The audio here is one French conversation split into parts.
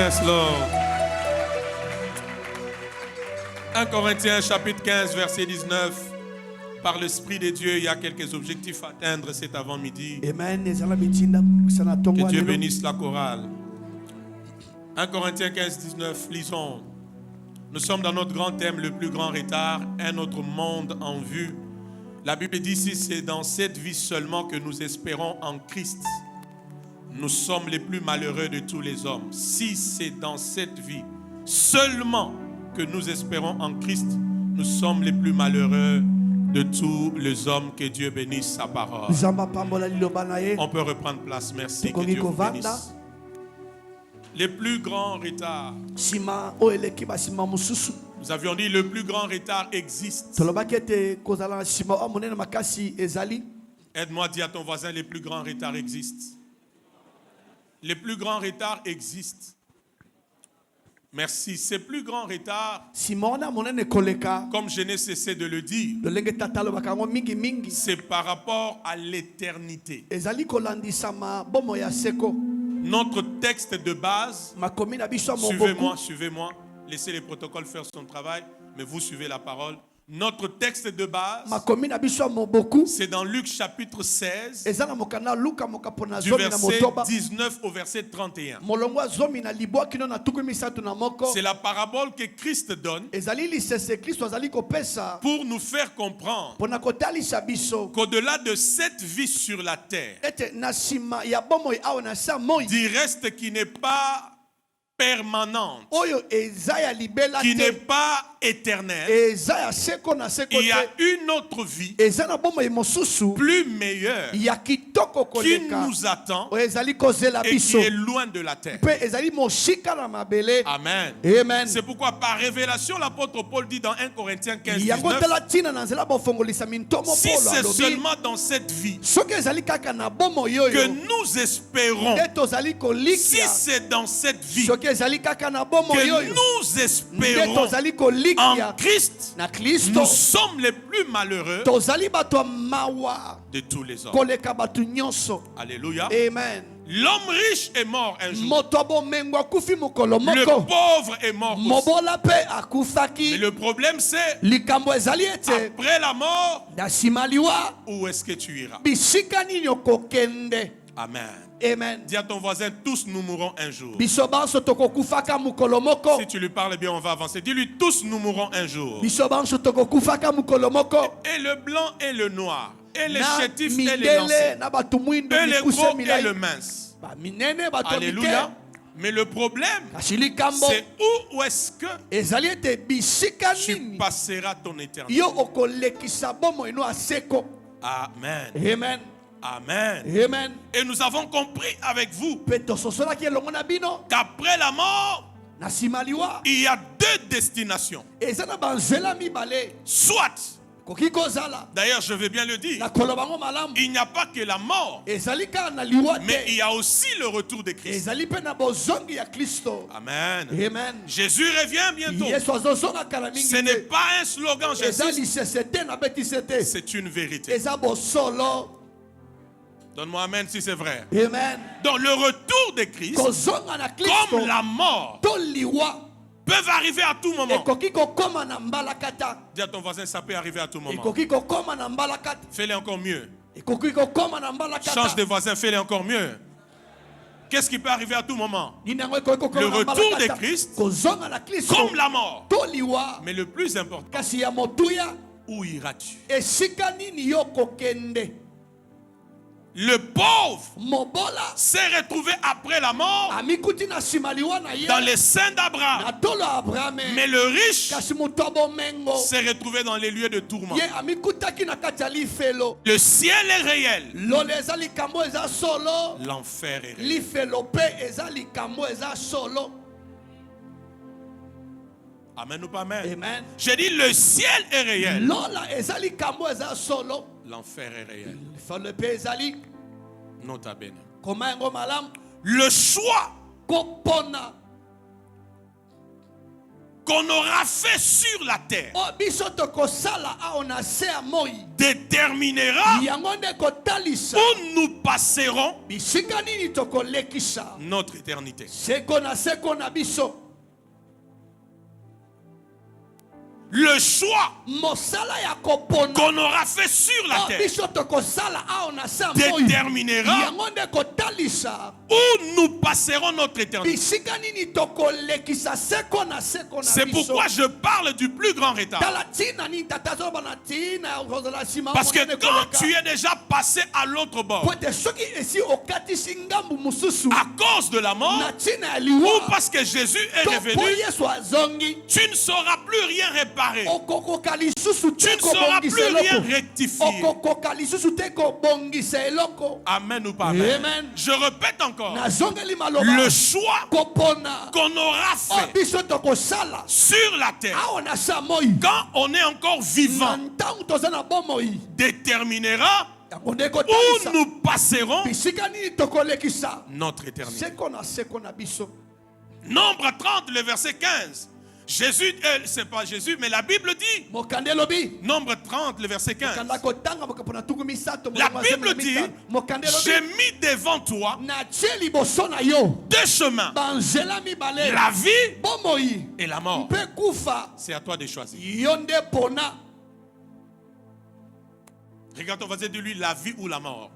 Yes, Lord. 1 Corinthiens chapitre 15, verset 19. Par l'Esprit de Dieu, il y a quelques objectifs à atteindre cet avant-midi. Que Dieu bénisse la chorale. 1 Corinthiens 15, 19, lisons. Nous sommes dans notre grand thème, le plus grand retard, un autre monde en vue. La Bible dit ici, c'est dans cette vie seulement que nous espérons en Christ. Nous sommes les plus malheureux de tous les hommes. Si c'est dans cette vie seulement que nous espérons en Christ, nous sommes les plus malheureux de tous les hommes. Que Dieu bénisse sa parole. On peut reprendre place. Merci. Que Dieu vous bénisse. Les plus grands retards. Nous avions dit le plus grand retard existe. Aide-moi, dis à ton voisin, les plus grands retards existent. Les plus grands retards existent. Merci. Ces plus grands retards, comme je n'ai cessé de le dire, c'est par rapport à l'éternité. Notre texte de base, suivez-moi, laissez les protocoles faire son travail, mais vous suivez la parole. Notre texte de base, c'est dans Luc chapitre 16, du verset 19 au verset 31. C'est la parabole que Christ donne pour nous faire comprendre qu'au-delà de cette vie sur la terre, du reste qui n'est pas permanente, qui n'est pas éternelle, il y a une autre vie plus meilleure qui nous attend et qui est loin de la terre. Amen. C'est pourquoi par révélation l'apôtre Paul dit dans 1 Corinthiens 15, 19, si c'est seulement dans cette vie que nous espérons, si c'est dans cette vie que nous espérons en Christ, nous sommes les plus malheureux de tous les hommes. Alléluia. Amen. L'homme riche est mort un jour. Le pauvre est mort aussi. Mais le problème c'est, après la mort, où est-ce que tu iras? Amen. Amen. Dis à ton voisin, tous nous mourrons un jour. Si tu lui parles bien, on va avancer. Dis-lui, tous nous mourrons un jour. Et le blanc et le noir, et les chétifs et les lancers, et les gros et le mince. Alléluia. Mais le problème, c'est où est-ce que tu passeras ton éternité. Amen. Amen. Amen. Amen. Et nous avons compris avec vous qu'après la mort, il y a deux destinations. Soit, d'ailleurs je vais bien le dire, il n'y a pas que la mort, mais il y a aussi le retour de Christ. Amen. Amen. Jésus revient bientôt. Ce n'est pas un slogan, Jésus. C'est une vérité. Donne-moi amen si c'est vrai. Amen. Donc le retour de Christ, comme la mort, peuvent arriver à tout moment. Dis à ton voisin, ça peut arriver à tout moment. Fais-le encore mieux. Change de voisin, fais-le encore mieux. Qu'est-ce qui peut arriver à tout moment? Le retour de Christ, comme la mort. Mais le plus important, où iras-tu? Le pauvre s'est retrouvé après la mort dans les seins d'Abraham. Mais le riche s'est retrouvé dans les lieux de tourment. Le ciel est réel. L'enfer est réel. Amen ou pas amen? Amen. J'ai dit le ciel est réel. L'enfer est réel. Nota bene. Comment le choix qu'on aura fait sur la terre déterminera où nous passerons notre éternité. Le choix qu'on aura fait sur la terre déterminera où nous passerons notre éternité. C'est pourquoi je parle du plus grand retard. Parce que quand tu es déjà passé à l'autre bord, à cause de la mort, ou parce que Jésus est revenu, tu ne sauras plus rien réparer. Tu ne sauras plus rien rectifier. Amen ou pas amen. Amen. Je répète encore. Le choix qu'on aura fait sur la terre quand on est encore vivant déterminera où nous passerons notre éternité. Nombre 30, le verset 15. Jésus, c'est pas Jésus, mais la Bible dit, Nombre 30, le verset 15. La Bible dit, j'ai mis devant toi deux chemins, la vie et la mort. C'est à toi de choisir. Regarde ton voisin, dis-lui la vie ou la mort.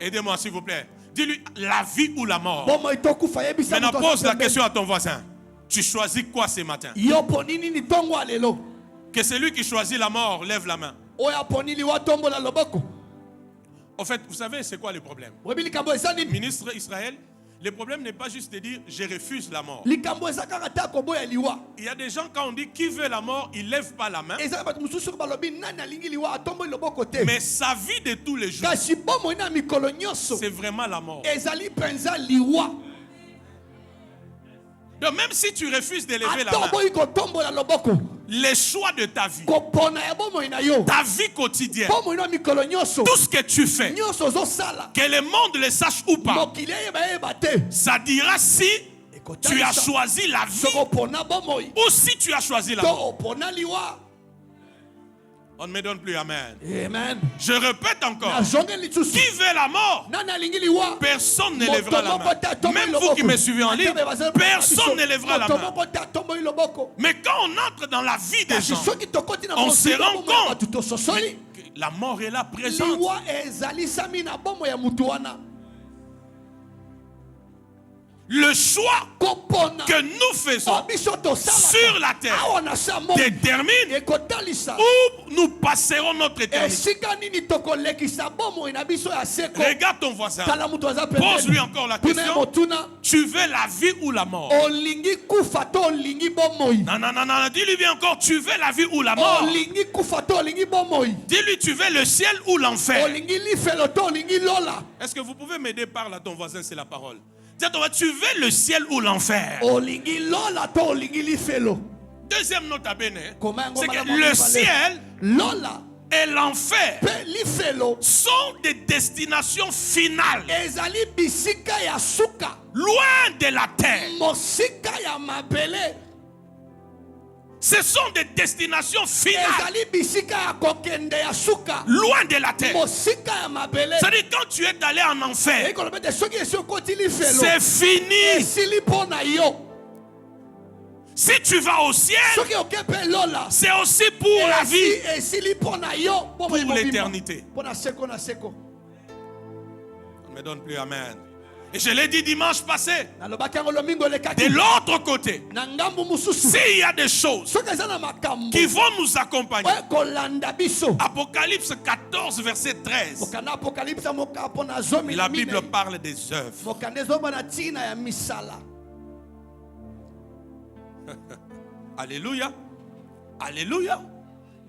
Aidez-moi s'il vous plaît. Dis-lui la vie ou la mort. Maintenant pose la question à ton voisin. Tu choisis quoi ce matin? Que celui qui choisit la mort lève la main. En fait, vous savez c'est quoi le problème? Ministre Israël, le problème n'est pas juste de dire je refuse la mort. Il y a des gens quand on dit qui veut la mort, ils ne lèvent pas la main. Mais sa vie de tous les jours, c'est vraiment la mort. Donc même si tu refuses de lever la main, les choix de ta vie quotidienne, tout ce que tu fais, que le monde le sache ou pas, ça dira si tu as choisi la vie ou si tu as choisi la mort. On ne me donne plus amen. Amen. Je répète encore. Qui veut la mort? Personne ne lèvera la main. Même vous qui me suivez en ligne, personne ne lèvera la main. Mais quand on entre dans la vie des gens, on se rend compte que la mort est là présente. Le choix que nous faisons sur la terre détermine où nous passerons notre éternité. Regarde ton voisin. Pose-lui encore la question. Tu veux la vie ou la mort? Non, non, non, non. Dis-lui bien encore. Tu veux la vie ou la mort? Dis-lui tu veux le ciel ou l'enfer? Est-ce que vous pouvez m'aider par là ton voisin? C'est la parole. Tu veux le ciel ou l'enfer? Deuxième note à bene, c'est que le ciel et l'enfer sont des destinations finales, loin de la terre. Ce sont des destinations finales, loin de la terre. C'est-à-dire quand tu es allé en enfer, c'est fini. Si tu vas au ciel, c'est aussi pour la vie, pour l'éternité. On ne me donne plus amen. Et je l'ai dit dimanche passé, de l'autre côté, s'il y a des choses qui vont nous accompagner, Apocalypse 14, verset 13, la Bible parle des œuvres. Alléluia. Alléluia.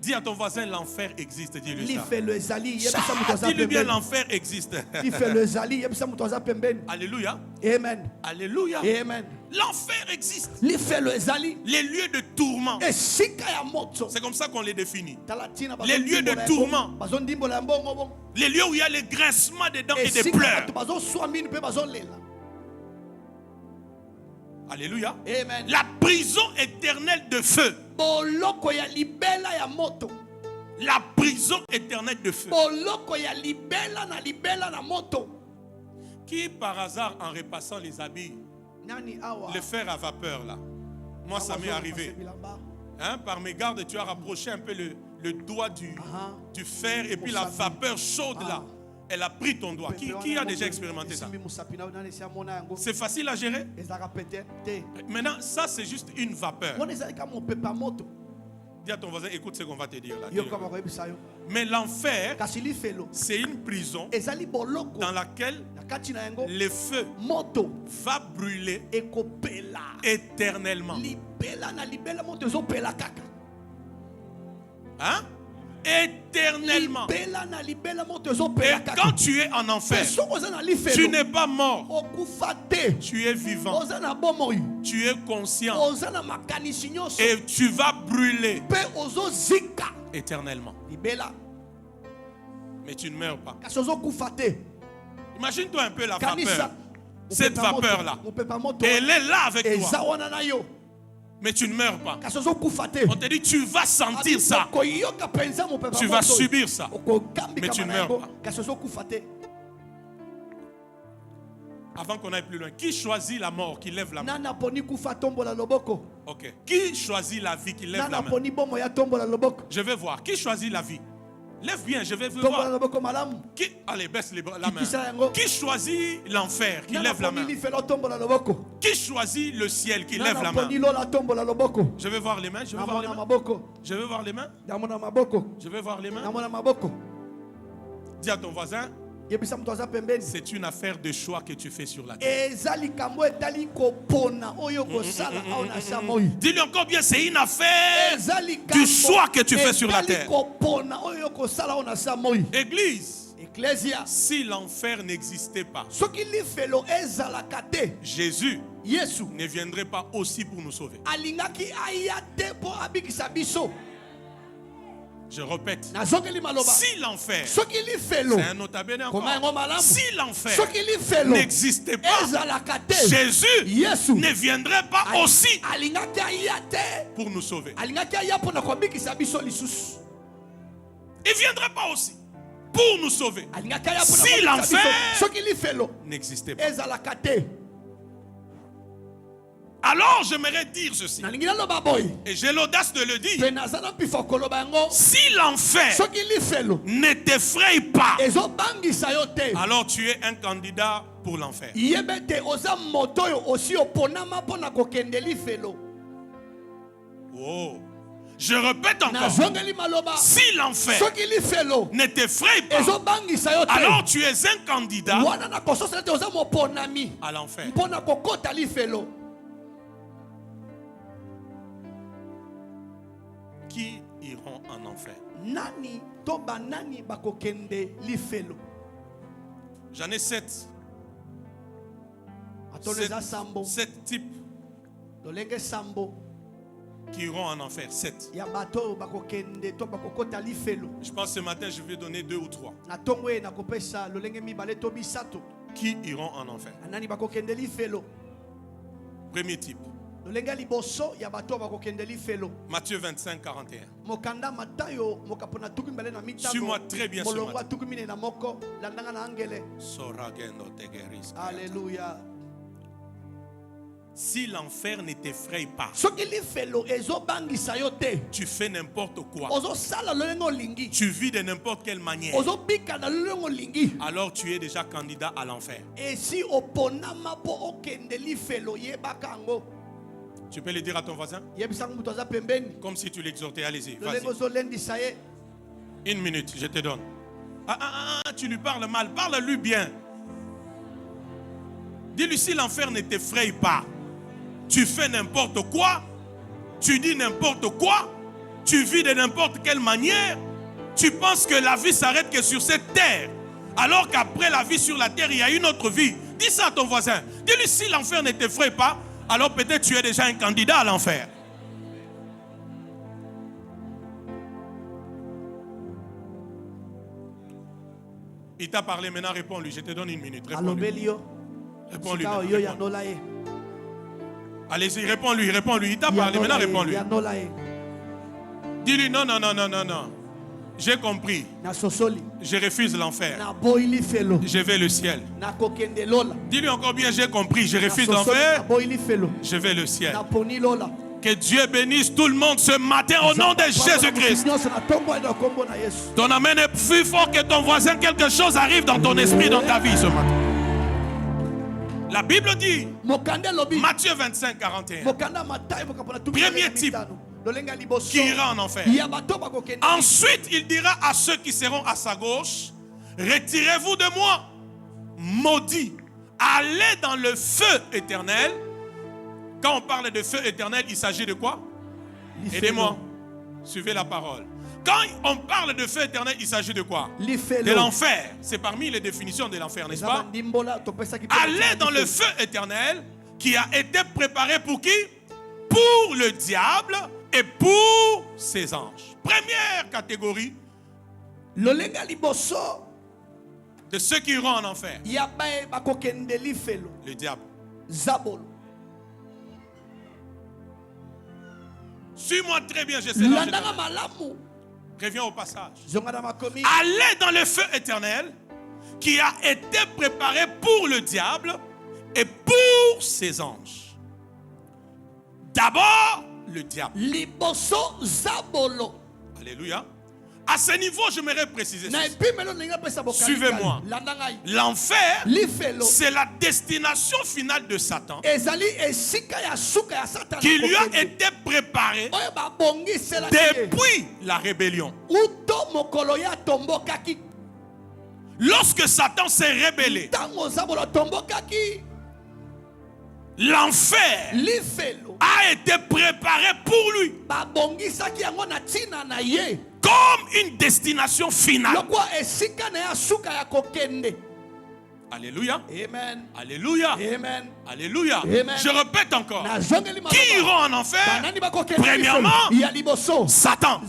Dis à ton voisin, l'enfer existe. Dis-lui ça. Dis-lui bien, l'enfer existe. Alléluia. Amen. Alléluia. Amen. L'enfer existe. Les lieux de tourment. C'est comme ça qu'on les définit. Les lieux de tourment. Les lieux où il y a les grincements des dents et des pleurs. Alléluia. Amen. La prison éternelle de feu. Boloko ya libela ya moto. La prison éternelle de feu. Boloko ya libela na moto. Qui par hasard en repassant les habits, Nani awa. le fer à vapeur là. Moi ça m'est arrivé. Hein, par mes gardes, tu as rapproché un peu le doigt du fer et puis la vapeur chaude là. Elle a pris ton doigt. Qui a déjà expérimenté ça? C'est facile à gérer? Maintenant, ça c'est juste une vapeur. Dis à ton voisin, écoute ce qu'on va te dire là. Mais l'enfer, c'est une prison dans laquelle le feu va brûler éternellement. Hein? Éternellement. Et quand tu es en enfer, tu n'es pas mort. Tu es vivant. Tu es conscient. Et tu vas brûler éternellement. Mais tu ne meurs pas. Imagine-toi un peu la vapeur. Cette vapeur-là. Elle est là avec toi. Mais tu ne meurs pas. On te dit tu vas sentir ça. Tu vas subir ça. Mais tu ne meurs pas. Avant qu'on aille plus loin, qui choisit la mort, qui lève la main? Ok. Qui choisit la vie, qui lève la main? Je vais voir. Qui choisit la vie? Lève bien, je vais voir. Qui, allez, baisse la main. Qui choisit l'enfer, qui lève la main? Qui choisit le ciel, qui lève la main? Je vais voir les mains. Je vais voir les mains. Je vais voir les mains. Je vais voir les mains. Dis à ton voisin, c'est une affaire de choix que tu fais sur la terre. Dis-lui encore bien, c'est une affaire du choix que tu fais sur la terre. Église, si l'enfer n'existait pas, Jésus ne viendrait pas aussi pour nous sauver. Je répète, si l'enfer, c'est un autre abéné encore, si l'enfer n'existait pas, Jésus ne viendrait pas aussi pour nous sauver. Il ne viendrait pas aussi pour nous sauver. Si l'enfer n'existait pas. Alors j'aimerais dire ceci, et j'ai l'audace de le dire. Si l'enfer ne t'effraie pas, alors tu es un candidat pour l'enfer. Oh. Je répète encore, si l'enfer ne t'effraie pas, alors tu es un candidat à l'enfer. Qui iront en enfer? J'en ai 7. 7 types qui iront en enfer. 7. Je pense ce matin je vais donner 2 ou 3. Qui iront en enfer? Premier type. Matthieu 25, 41. Suis-moi très bien ce matin. Alléluia. Si l'enfer ne t'effraie pas, tu fais n'importe quoi, tu vis de n'importe quelle manière, alors tu es déjà candidat à l'enfer. Tu peux le dire à ton voisin comme si tu l'exhortais. Allez-y, vas-y. 1 minute, je te donne. Tu lui parles mal, parle-lui bien. Dis-lui, si l'enfer ne t'effraie pas, tu fais n'importe quoi, tu dis n'importe quoi, tu vis de n'importe quelle manière, tu penses que la vie s'arrête que sur cette terre, alors qu'après la vie sur la terre, il y a une autre vie. Dis ça à ton voisin. Dis-lui, si l'enfer ne t'effraie pas, alors peut-être tu es déjà un candidat à l'enfer. Il t'a parlé, maintenant réponds-lui. Je te donne 1 minute. Réponds-lui. Réponds-lui. Allez-y, réponds-lui. Il t'a parlé, maintenant réponds-lui. Dis-lui, non. J'ai compris. Je refuse l'enfer. Je vais le ciel. Dis-lui encore bien, j'ai compris. Je refuse l'enfer. Je vais le ciel. Que Dieu bénisse tout le monde ce matin au nom de Jésus-Christ. Ton amen est plus fort que ton voisin. Quelque chose arrive dans ton esprit, dans ta vie ce matin. La Bible dit, Matthieu 25, 41. Premier type qui ira en enfer. Ensuite, il dira à ceux qui seront à sa gauche, retirez-vous de moi, maudits, allez dans le feu éternel. Quand on parle de feu éternel, il s'agit de quoi? Aidez-moi, suivez la parole. Quand on parle de feu éternel, il s'agit de quoi? De l'enfer. C'est parmi les définitions de l'enfer, n'est-ce pas? Allez dans le feu éternel qui a été préparé pour qui? Pour le diable et pour ses anges. Première catégorie de ceux qui iront en enfer. Le diable. Suis-moi très bien, je sais. Reviens au passage. Allez dans le feu éternel qui a été préparé pour le diable et pour ses anges. D'abord, le diable. Alléluia. À ce niveau, j'aimerais préciser ceci. Suivez-moi. L'enfer, c'est la destination finale de Satan qui lui a été préparée depuis la rébellion. Lorsque Satan s'est rébellé, l'enfer a été préparé pour lui comme une destination finale. Alléluia. Amen. Alléluia. Amen. Alléluia. Amen. Je répète encore. Qui iront en enfer? Premièrement, Satan.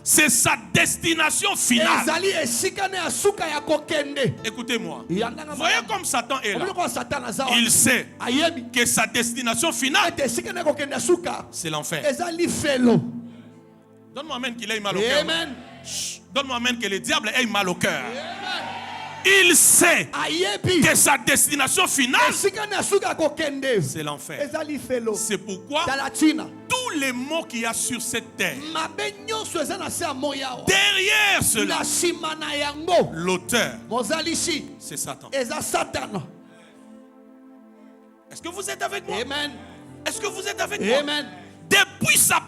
C'est sa destination finale. Écoutez-moi. Voyez comme Satan est là. Il sait que sa destination finale, c'est l'enfer. Donne-moi amen qu'il ait mal au cœur. Donne-moi amen que le diable ait mal au cœur. Il sait que sa destination finale, c'est l'enfer. C'est pourquoi tous les mots qu'il y a sur cette terre, derrière cela, l'auteur, c'est Satan. Est-ce que vous êtes avec moi? Est-ce que vous êtes avec moi? Depuis sa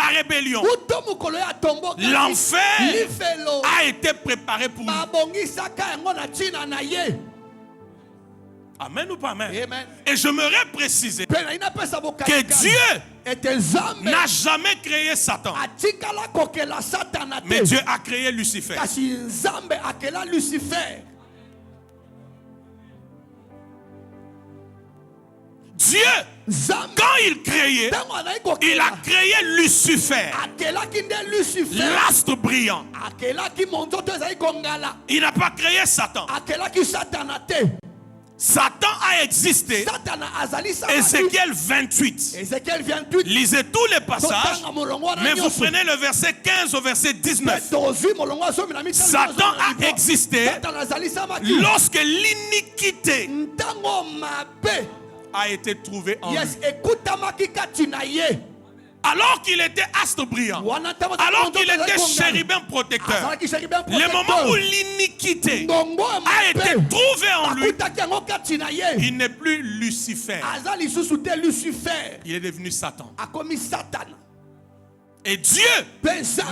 rébellion, l'enfer a été préparé pour lui. Amen ou pas amen? Et j'aimerais préciser que Dieu n'a jamais créé Satan, mais Dieu a créé Lucifer. Dieu, quand il créait, il a créé Lucifer, l'astre brillant. Il n'a pas créé Satan. Satan a existé. Ézéchiel 28. Lisez tous les passages, mais vous prenez le verset 15 au verset 19. Satan a existé lorsque l'iniquité a été trouvé en lui. Alors qu'il était astre brillant, alors qu'il était chérubin protecteur, le moment où l'iniquité a été trouvée en lui, il n'est plus Lucifer, il est devenu Satan. Et Dieu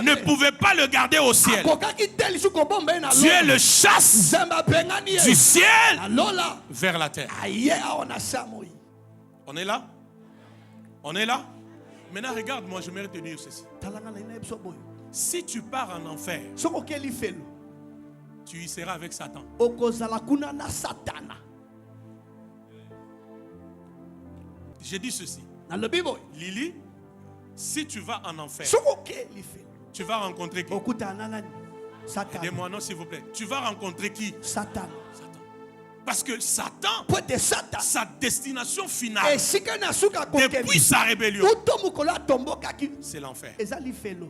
ne pouvait pas le garder au ciel. Dieu le chasse du ciel vers la terre. On est là? On est là? Maintenant, regarde-moi, je vais retenir ceci. Si tu pars en enfer, tu y seras avec Satan. J'ai dit ceci. Lily, si tu vas en enfer, tu vas rencontrer qui? Aidez-moi, non, s'il vous plaît. Tu vas rencontrer qui? Satan. Parce que Satan, po ete Satan sa destination finale, esika na suka depuis sa rébellion, uto mokolo atombokaki c'est l'enfer. eza lifelo.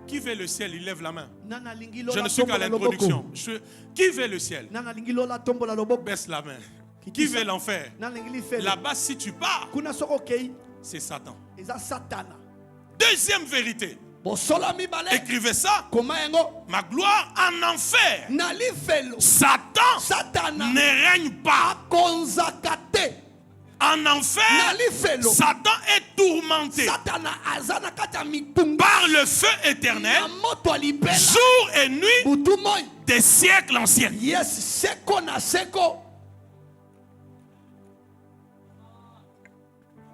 Qui veut le ciel, il lève la main. Nana lingi Je lola ne suis qu'à tombola l'introduction. loboko. Qui veut le ciel? Nana lingi lola tombola loboko. Baisse la main. Qui Qui ça? veut l'enfer? Nana lingi lifelo. Là-bas, si tu pars, Kuna soko kei c'est Satan. eza Satana. Deuxième vérité. Bosola mibale Écrivez ça. koma yango Ma gloire en enfer. na lifelo. Satan Satana ne règne pas. akonzaka te En na enfer, lifelo. Satan est tourmenté Satana aza na kati ya mitungu par le feu na éternel, moto ya libela jour et nuit butu moi. des siècles anciens. Yes, seko na seko.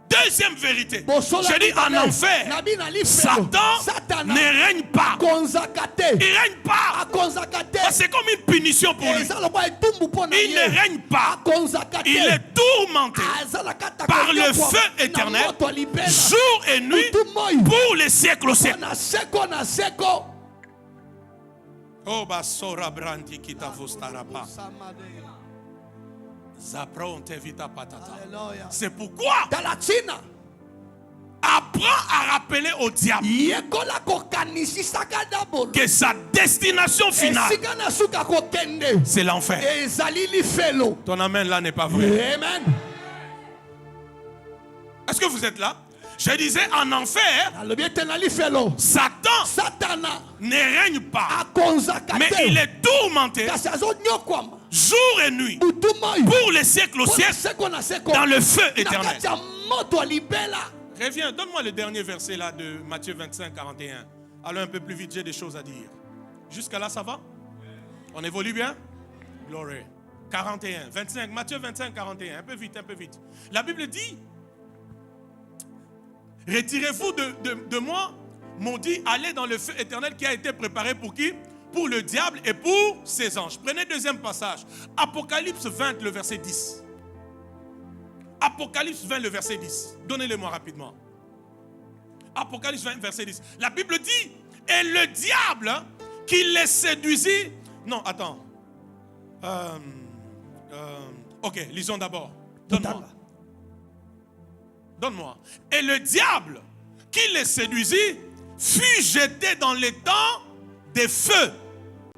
Deuxième vérité. Bosola Je dis en mibale, enfer, nabi na lifelo. Satan Satana ne règne pas. akonzaka te. Il ne règne pas. Akonzaka te. C'est comme une punition pour lui. Eza lokola etumbu mpo na Il ne ye. règne pas. Akonzaka te. Il est tourmenté Aza na kati ya par le kotekwa feu na éternel, moto ya libela. jour et nuit, Butu moi. pour les siècles au siècle. Na seko na seko. Oh, basora brandi kitavostarapa. Zapronte vita patata. Alléluia. C'est pourquoi Dans la China, apprends à rappeler au diable yekola kokanisisaka dabolo. que sa destination finale, Esika na suka kokende. c'est l'enfer. Ezali lifelo. Ton amen là n'est pas vrai. Amen. Est-ce que vous êtes là? Je disais en enfer, Alobi ete na lifelo. Satan Satana ne règne pas, akonzaka mais te. il est tourmenté Kasi azonyokwama. jour et nuit Butu moi. pour les siècles au Mpona siècle seko na seko. dans le feu Na éternel. kati ya moto ya libela. Reviens, donne-moi le dernier verset là de Matthieu 25, 41. Allons un peu plus vite, j'ai des choses à dire. Jusqu'à là, ça va? On évolue bien? Glory. 41, 25, Matthieu 25, 41. Un peu vite, un peu vite. La Bible dit, retirez-vous de moi, maudit, allez dans le feu éternel qui a été préparé pour qui? Pour le diable et pour ses anges. Prenez deuxième passage. Apocalypse 20, le verset 10. Apocalypse 20, le verset 10. Donnez-le-moi rapidement. Apocalypse 20, verset 10. La Bible dit, et le diable qui les séduisit... Non, attends. Ok, lisons d'abord. Donne-moi. Donne-moi. Et le diable qui les séduisit fut jeté dans les temps de feu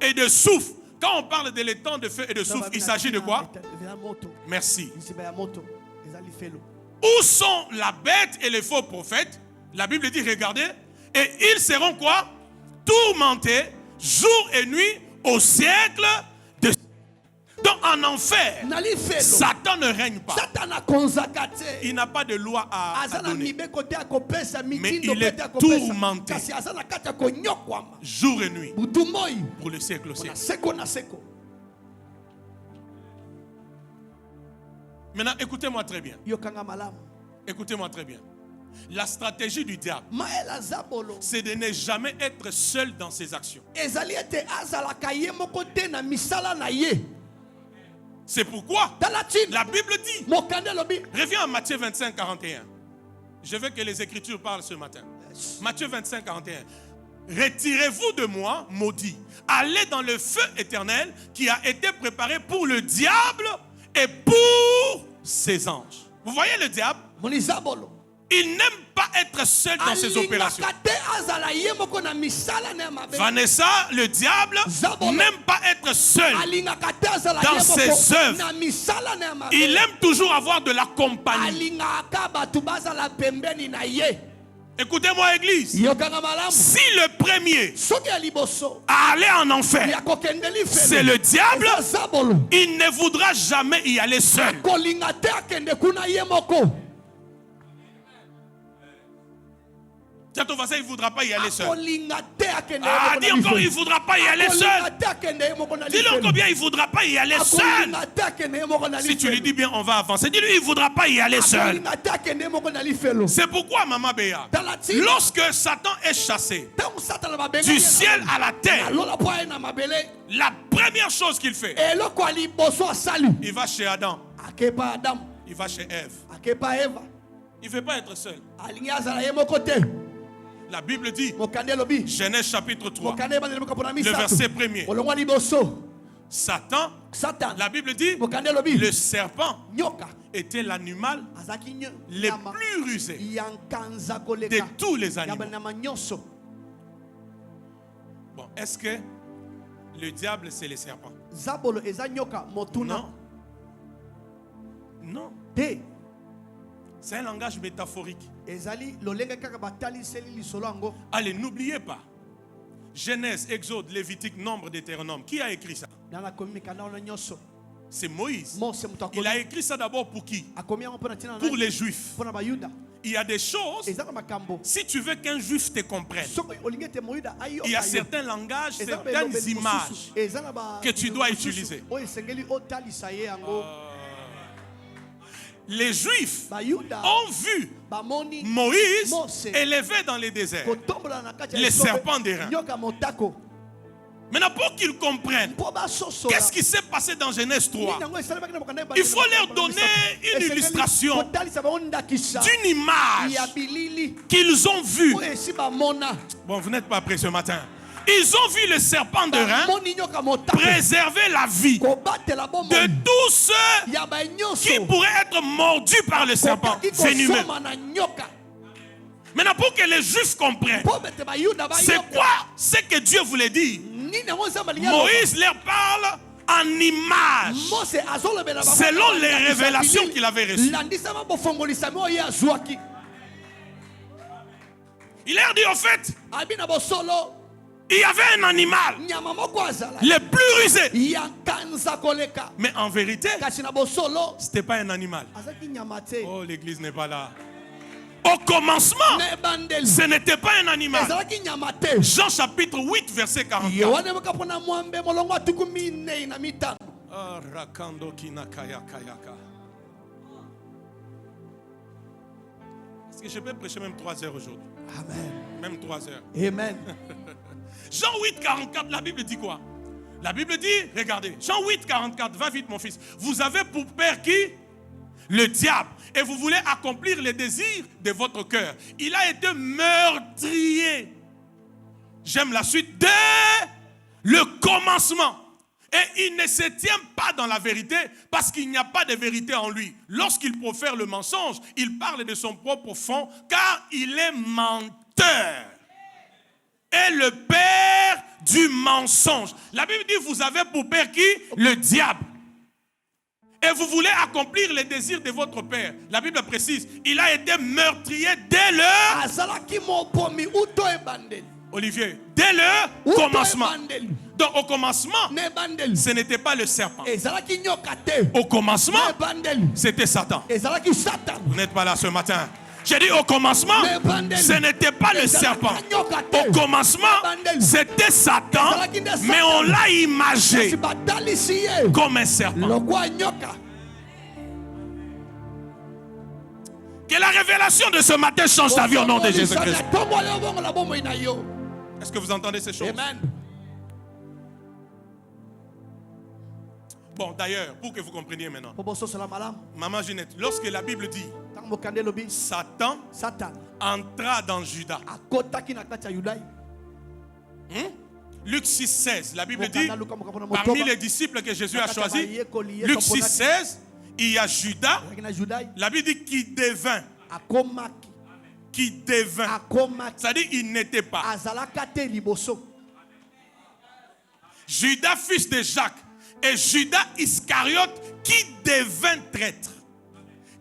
et de souffle. Quand on parle de les temps de feu et de souffle, il s'agit de quoi? Merci. Où sont la bête et les faux prophètes? La Bible dit, regardez, et ils seront quoi? Tourmentés jour et nuit au siècle de... Donc en enfer, Satan ne règne pas. Il n'a pas de loi à donner. Mais il est tourmenté jour et nuit pour le siècle au siècle. Maintenant, écoutez-moi très bien. Écoutez-moi très bien. La stratégie du diable, c'est de ne jamais être seul dans ses actions. C'est pourquoi la Bible dit, reviens à Matthieu 25, 41. Je veux que les Écritures parlent ce matin. Matthieu 25, 41. Retirez-vous de moi, maudit. Allez dans le feu éternel qui a été préparé pour le diable et pour ses anges. Vous voyez le diable? Il n'aime pas être seul dans ses opérations. Vanessa, le diable n'aime pas être seul dans ses œuvres. Il aime toujours avoir de la compagnie. Écoutez-moi, église. Si le premier à aller en enfer, c'est le diable, il ne voudra jamais y aller seul. Ton voisin, il ne voudra pas y aller seul. Ah, dis encore, il ne voudra pas y aller seul. Dis-le encore bien, il ne voudra pas y aller seul. Si tu lui dis bien, on va avancer. Dis-lui, il ne voudra pas y aller seul. C'est pourquoi, Maman Béa, lorsque Satan est chassé du ciel à la terre, la première chose qu'il fait, il va chez Adam. Il va chez Ève. Il ne veut pas être seul. La Bible dit, Genèse chapitre 3, le verset 1er. Satan, Satan. la Bible dit, Mokande lobi. le serpent Nyoka. était l'animal Azaki le plus rusé yankanza de koleka. tous les animaux. Yabanama nyonso. Bon, est-ce que le diable c'est le serpent? Zabolo eza nyoka motuna. Non. Non. Te. C'est un langage métaphorique. Ezali lolenge kaka batali seli lisolo ango. Allez, n'oubliez pas. Genèse, Exode, Lévitique, Nombre, Deutéronome. Qui a écrit ça? Nana komi mikanda ona nyonso. C'est Moïse. Mose muto Il a écrit ça d'abord pour qui? akomi yango pona tina Pour les Juifs. pona bayuda. Il y a des choses, Eza na makambo. si tu veux qu'un Juif te comprenne, Soko olinge te moyuda ayo. il y a certains langages, certaines images que tu dois utiliser. O esengeli otalisa ye yango. Les Juifs Bayuda ont vu bamoni Moïse Mose élevé dans les déserts. kotombola na kati ya Les esobe, serpents d'airain. nyoka motako. Maintenant, pour qu'ils comprennent, Po basosola. qu'est-ce qui s'est passé dans Genèse 3? Nini yango esalemaki na mokanda Il faut leur donner une Esengeli illustration kotalisa bango ndakisa d'une image ya bilili qu'ils ont vue. oyo esi bamona. Bon, vous n'êtes pas prêts ce matin. Ils ont vu le serpent de Rein Bamoni nyoka motako préserver la vie kobatela bomoi de tous ceux ya banyonso qui pourraient être mordus par le serpent kokaki venimeux. kosoma na nyoka. Maintenant, pour que les Juifs comprennent, Po bete bayuda c'est bayoka. quoi ce que Dieu voulait dire? Nini yango nzambe alingi Moïse leur parle en image, Mose azolobela bango selon na les ndakisa révélations bilili. qu'il avait reçues. Landisama bofongolisami oyo ye azwaki. Il leur dit en fait, Abi na bosolo il y avait un animal, nyama moko azala le plus rusé. yankanza koleka. Mais en vérité, Kasi na bosolo ce n'était pas un animal. azaki nyama te. Oh, l'église n'est pas là. Au commencement, Ne bandeli. ce n'était pas un animal. Ezalaki nyama te. Jean chapitre 8, verset 44. Yohane moka mpona mwambe molongo atuku minei na mitano. Ah, rakando kinakaya kayaka. Est-ce que je peux prêcher même 3 heures aujourd'hui? Amen. Même 3 heures. Amen. Jean 8, 44, la Bible dit quoi? La Bible dit, regardez, Jean 8, 44, va vite mon fils. Vous avez pour père qui? Le diable. Et vous voulez accomplir les désirs de votre cœur. Il a été meurtrier. J'aime la suite. Dès le commencement. Et il ne se tient pas dans la vérité parce qu'il n'y a pas de vérité en lui. Lorsqu'il profère le mensonge, il parle de son propre fond car il est menteur. Et le père du mensonge. La Bible dit, vous avez pour père qui? Le diable. Et vous voulez accomplir les désirs de votre père. La Bible précise, il a été meurtrier dès le... Azalaki mopomi uto ebandeli. Olivier, dès le Uto commencement. ebandeli. Donc au commencement, Ne bandeli. ce n'était pas le serpent. Ezalaki nyoka te. Au commencement, Ne bandeli. c'était Satan. Ezalaki Satan. Vous n'êtes pas là ce matin. J'ai dit au commencement, ce n'était pas le serpent. Au commencement, c'était Satan, mais on l'a imagé Kasi batalisi ye. comme un serpent. Lokwa nyoka. Que la révélation de ce matin change ta vie au nom de Jésus-Christ. Est-ce que vous entendez ces choses? Amen. Bon, d'ailleurs, pour que vous compreniez maintenant, Poboso sala malam. Maman Ginette, lorsque la Bible dit Tango mokande lobi Satan Satan entra dans Judas, akotaki na kati ya Yudai. Luc 6, 16, la Bible dit, Mokanda luka mokapona parmi motoba. les disciples que Jésus a choisis, Yekoli, Luc 6, 16, il y a Judas, Azalaki na Yudai la Bible dit qui devint, akomaki. c'est-à-dire il n'était pas. Azalaka te liboso. Judas, fils de Jacques, et Judas Iscariote qui devint traître.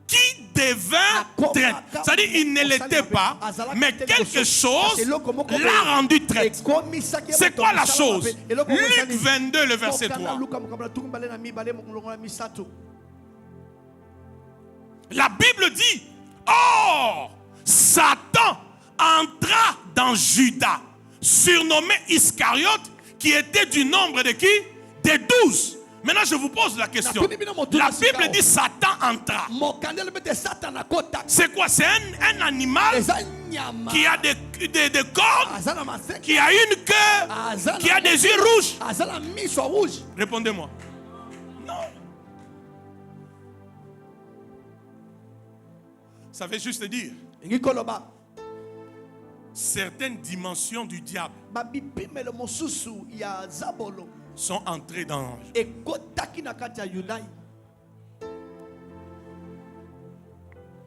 Qui devint traître. C'est-à-dire il ne l'était pas, mais quelque chose l'a rendu traître. C'est quoi la chose? Luc 22, le verset 3. La Bible dit, or, Satan entra dans Judas, surnommé Iscariote, qui était du nombre de qui? Des 12. Maintenant, je vous pose la question. La Bible dit Satan entra. C'est quoi? C'est un animal qui a des cornes, qui a une queue, qui a des yeux rouges. Répondez-moi. Non. Ça veut juste dire certaines dimensions du diable sont entrés dans... ekotaki na kati ya Yudai.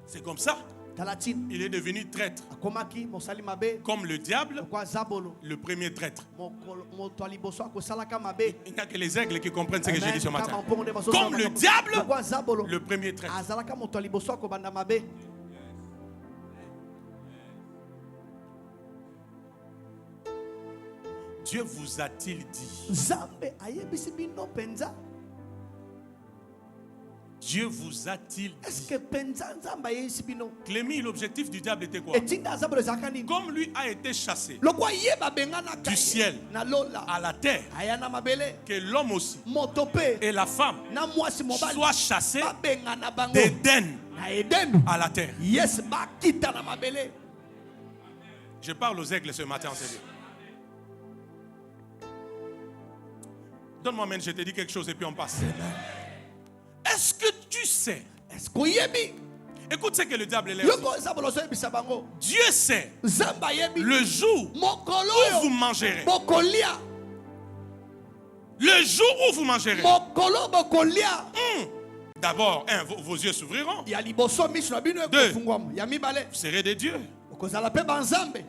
C'est comme ça. Talatine Il est devenu traître. akomaki mosali mabe Comme le diable, kwa Zabolo le premier traître. moto aliboso akosalaka mabe. Il n'y a que les aigles qui comprennent ce que j'ai dit ce matin. Comme Comme le diable, kwa Zabolo le premier traître. azalaka moto aliboso akobanda mabe. Dieu vous a-t-il dit? Nzambe ayebisi bino penza. Dieu vous a-t-il Est-ce dit? que penza Nzambe ayebisi bino? Clémy, l'objectif du diable était quoi? Etinda Zabolo ezalaka nini? Comme lui a été chassé Lokwa yeba bengana du ciel na lola à la terre, aya na mabele que l'homme aussi moto pe et la femme na mwasi mobali soient chassés babengana bango d'Éden na Eden. à la terre. Yes, bakita na mabele. Je parle aux aigles ce matin, Seigneur. Donne-moi, amen, je te dis quelque chose et puis on passe. Est-ce que tu sais? Est-ce que yebi? Écoute ce que le diable est. Yoko Zabolo so yebisa bango. Dieu sait Nzambe yebi le jour mokolo où vous yo mangerez. bokolia. Le jour où vous mangerez. Mokolo bokolia. D'abord, vos yeux s'ouvriront. Ya liboso miso na bino Deux. ekofungwama. Ya mibale. Vous serez des dieux. Okozala pe banzambe.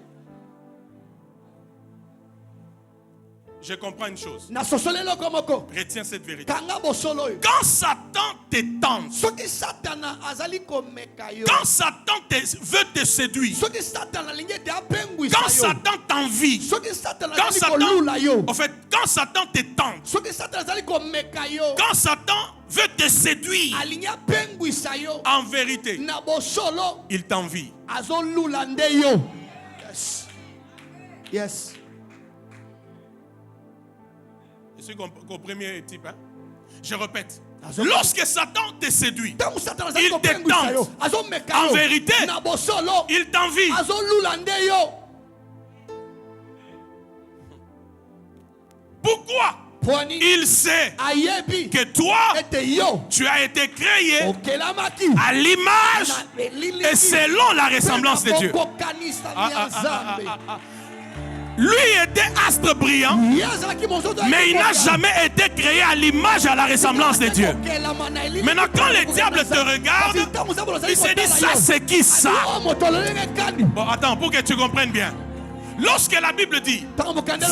Je comprends une chose. Na sosolelo komoko. Retiens cette vérité. Kanga bosolo yo. Quand Satan te tente, Soki Satana azali komeka yo. quand Satan veut te séduire, Soki Satana lingi te apengwisa quand yo. Satan t'envie, Soki Satana quand azali Satan, kolula yo. en fait, quand Satan te tente, Soki Satana azali komeka yo. quand Satan veut te séduire, Alingi apengwisa yo. en vérité, Na bosolo il t'envie. azolula nde yo. Yes. Yes. Je suis au premier type. Hein? Je répète. Azon- Lorsque Satan te séduit, Tangu Satana azali Il te kopengwisa yo. tente. Azomeka En yo. vérité, Na bosolo il t'envie. azolula nde yo. Pourquoi? Pwani Il sait ayebi que toi, ete yo tu as été créé okelamaki à l'image na elili et selon la ressemblance de Dieu. bokokanisa ya Nzambe. Lui était astre brillant, Ye azalaki mozoto mais il n'a jamais été créé à l'image et à la ressemblance de Dieu. Maintenant, quand le diable te regarde, il se dit, ça c'est qui ça? Bon, attends, pour que tu comprennes bien. Lorsque la Bible dit,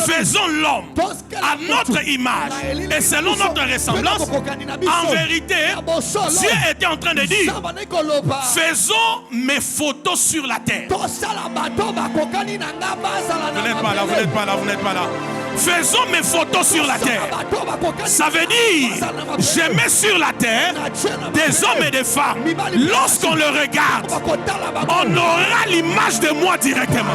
faisons l'homme à notre image et selon notre ressemblance, en vérité, Dieu était en train de dire, faisons mes photos sur la terre. Vous n'êtes pas là, vous n'êtes pas là, vous n'êtes pas là. Faisons mes photos sur la terre. Ça veut dire, je mets sur la terre des hommes et des femmes. Lorsqu'on le regarde, on aura l'image de moi directement.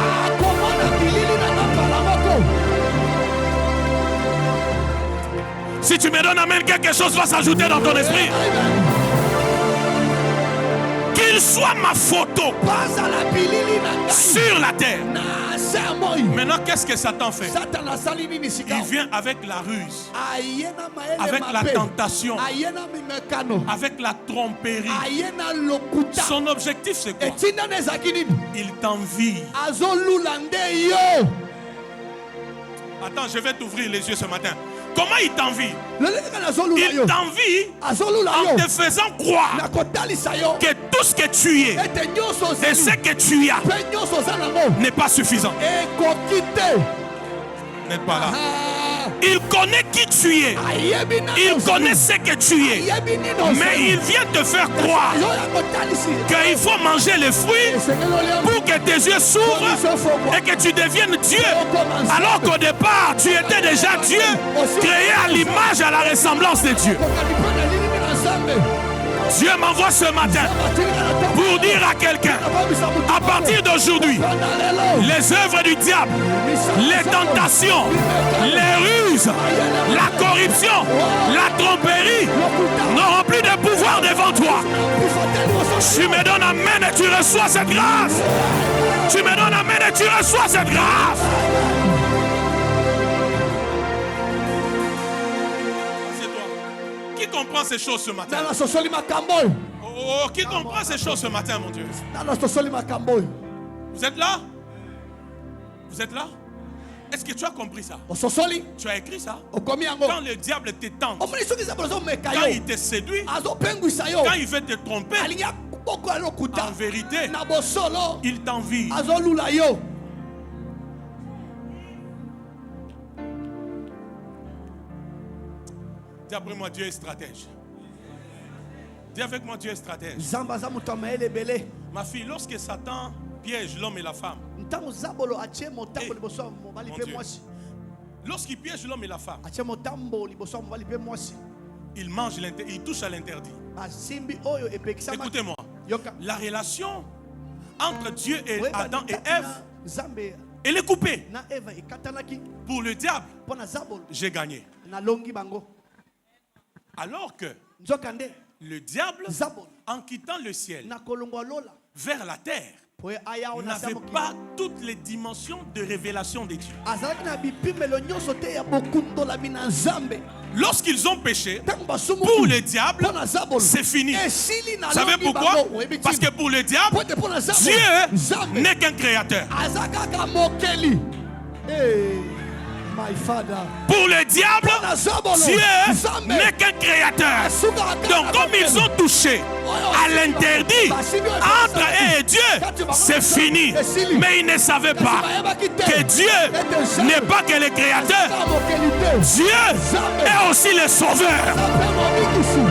Si tu me donnes amen, quelque chose va s'ajouter dans ton esprit. Qu'il soit ma photo sur la terre. Maintenant, qu'est-ce que Satan fait? Il vient avec la ruse, avec la tentation, avec la tromperie. Son objectif, c'est quoi? Il t'envie. Attends, je vais t'ouvrir les yeux ce matin. Comment il t'envie? Il t'envie en te faisant croire que tout ce que tu es et ce que tu as n'est pas suffisant. Vous n'êtes pas là. Il connaît qui tu es. Il connaît ce que tu es. Mais il vient te faire croire qu'il faut manger les fruits pour que tes yeux s'ouvrent et que tu deviennes Dieu. Alors qu'au départ, tu étais déjà Dieu, créé à l'image et à la ressemblance de Dieu. Dieu m'envoie ce matin pour dire à quelqu'un, à partir d'aujourd'hui, les œuvres du diable, les tentations, les ruses, la corruption, la tromperie n'auront plus de pouvoir devant toi. Tu me donnes amen et tu reçois cette grâce. Tu me donnes amen et tu reçois cette grâce. Qui comprend ces choses ce matin? Oh, qui comprend ces choses ce matin, mon Dieu? Vous êtes là? Vous êtes là? Est-ce que tu as compris ça? ososoli Tu as écrit ça? okomi yango Quand le diable te tente, omoni soki nzambe azomeka quand yo il te séduit, azopengwisa yo quand il veut te tromper, alingi akuboko lokuta en vérité, na bosolo il t'envie. azolula yo. Dis après moi, Dieu est stratège. Dis avec moi, Dieu est stratège. nzambe aza moto ya mayele ebele. Ma fille, lorsque Satan piège l'homme et la femme, ntango zabolo atie motambo liboso ya mobali mon mpe Dieu. mwasi Lorsqu'il piège l'homme et la femme, atie motambo liboso ya mobali mpe mwasi il mange il touche à l'interdit. basimbi oyo epekisama Écoutez-moi, yoka la relation entre Dieu et Oyeba Adam et likati na Ève, nzambe elle est coupée. na eva ekatanaki Pour le diable, mpo na zabolo j'ai gagné. nalongi bango Alors que nzokande le diable, zabolo en quittant le ciel na kolongwa lola vers la terre, po ye aya o na n'avait mokili pas toutes les dimensions de révélation de Dieu. azalaki na bipimelo nyonso te ya bokundolami na nzambe. Lorsqu'ils ont péché, Ntango basumuki pour le diable, mpo na zabolo c'est fini. esili na Vous savez longi pourquoi? bango, oyebi Parce que ntina. pour le diable, Po ete mpo na zabolo, Dieu nzambe n'est qu'un créateur. aza kaka mokeli. Hey, my father. Pour le diable, Mpo na zabolo, Dieu nzambe n'est qu'un créateur. asungaka kaka Donc na comme ils mokeli. ont touché à l'interdit entre eux et Dieu, c'est fini. Mais ils ne savaient pas que Dieu n'est pas que le créateur. Kaka mokeli te. Dieu est aussi le sauveur. Nzambe mobikisi.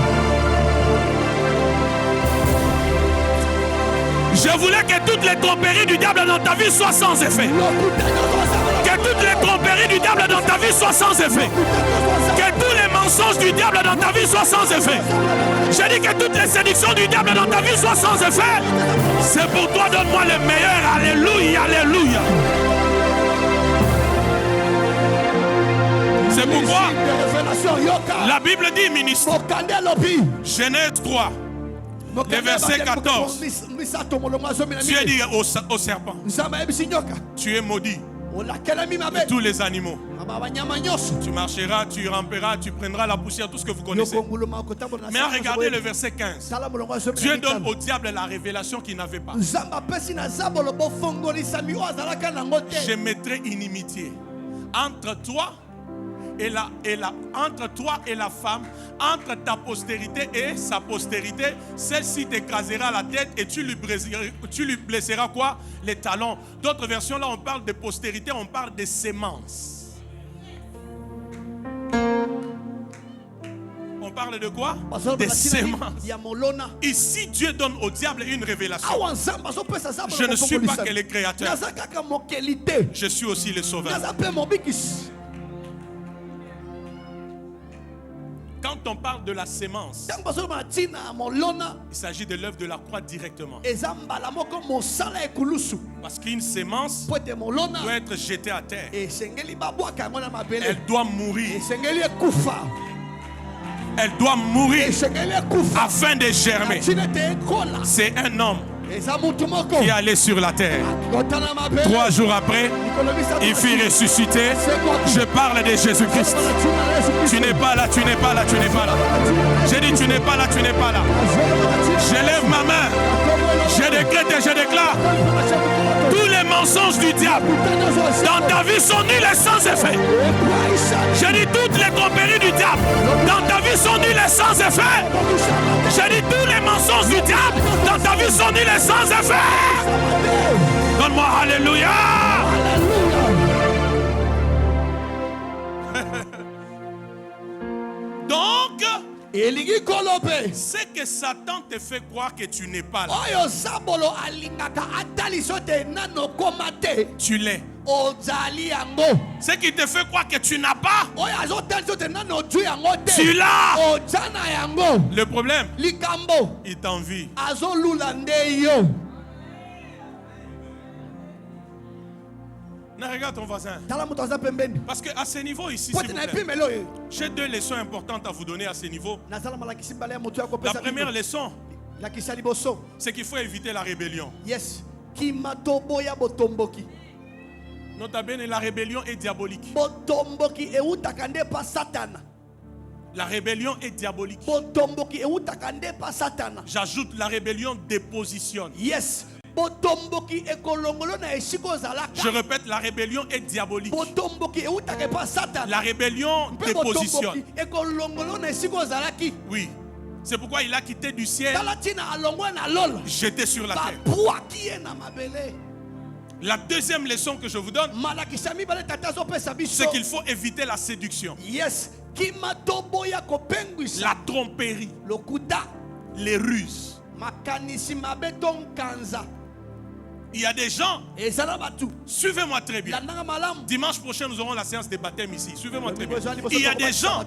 Je voulais que toutes les tromperies du diable dans ta vie soient sans effet. Lokuta nyonso ya zabolo. Que toutes les tromperies du diable dans ta vie soient sans effet. Que tous les mensonges du diable dans ta vie soient sans effet. J'ai dit que toutes les séductions du diable dans ta vie soient sans effet. C'est pour toi, donne-moi le meilleur. Alléluia, alléluia. C'est pourquoi la Bible dit, ministre, Genèse 3, le verset 14, Dieu dit au serpent, tu es maudit de tous les animaux. Tu marcheras, tu ramperas, tu prendras la poussière, tout ce que vous connaissez. Mais regardez le verset 15. Dieu donne au diable la révélation qu'il n'avait pas. Je mettrai inimitié entre toi entre toi et la femme, entre ta postérité et sa postérité. Celle-ci t'écrasera la tête et tu lui blesseras quoi? Les talons. D'autres versions, là, on parle de postérité, on parle de sémence. On parle de quoi? Des sémences. Ici, Dieu donne au diable une révélation. Je ne suis pas que le créateur. Je suis aussi le sauveur. Quand on parle de la sémence, il s'agit de l'œuvre de la croix directement. Parce qu'une sémence doit être jetée à terre. Elle doit mourir. Elle doit mourir afin de germer. C'est un homme qui allait sur la terre. 3 jours après, il fut ressuscité. Je parle de Jésus-Christ. Tu n'es pas là, tu n'es pas là, tu n'es pas là. J'ai dit tu n'es pas là, tu n'es pas là. Je lève ma main. Je décrète et je déclare. Tous les mensonges du diable dans ta vie sont nuls et sans effet. J'ai dit toutes les tromperies du diable dans ta vie sont nuls et sans effet. J'ai dit tous les mensonges du diable dans ta vie sont nuls et sans effet. Donne-moi alléluia. Donc, c'est que Satan te fait croire que tu n'es pas là. Tu l'es. Ce qui te fait croire que tu n'as pas, tu l'as. Le problème, il t'envie. Non, regarde ton voisin. Parce qu'à ce niveau ici, j'ai 2 leçons importantes à vous donner à ce niveau. La première leçon, c'est qu'il faut éviter la rébellion. Nota bene, la rébellion est diabolique. La rébellion est diabolique. J'ajoute, la rébellion dépositionne. botomboki ekolongolo na esiko ozalaka. Je répète, la rébellion est diabolique. Botomboki eutaka pa Satan. La rébellion Mpe dépositionne. botomboki ekolongolo na esiko ozalaki. Oui. C'est pourquoi il a quitté du ciel, Tala tina alongwa na lolo. jeté sur la terre. Bapuaki ye na mabele. La deuxième leçon que je vous donne, Malakisami bale tata zopesa biso. c'est qu'il faut éviter la séduction, Yes. Kimatoboya kopengwisa. la tromperie, Lokuta. les ruses. Makanisi mabeton kanza. Il y a des gens, Ezala batu. suivez-moi très bien. Landanga malam. Dimanche prochain, nous aurons la séance des baptêmes ici. Suivez-moi très bien. Il y a des gens,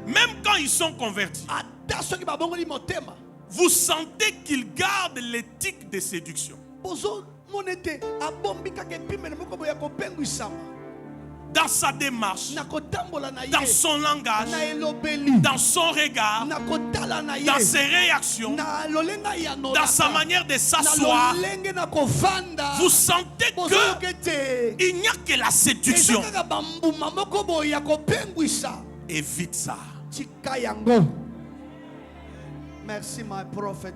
même quand ils sont convertis, Ata soki babongoli motema. vous sentez qu'ils gardent l'éthique de séduction. Bozo monete abombi kake pimene moko boya kopengwisama. Dans sa démarche, Na kotambola na ye. dans son langage, Na elobeli. dans son regard, Na kotala na ye. dans ses réactions, Na lolenga ya no. dans sa manière de Na s'asseoir, lolenge na kofanda. vous sentez Bozo que kete. il n'y a que la séduction. Ezaka bambuma moko boya kopengwisa. Évite ça. Chika yango. Merci my prophet.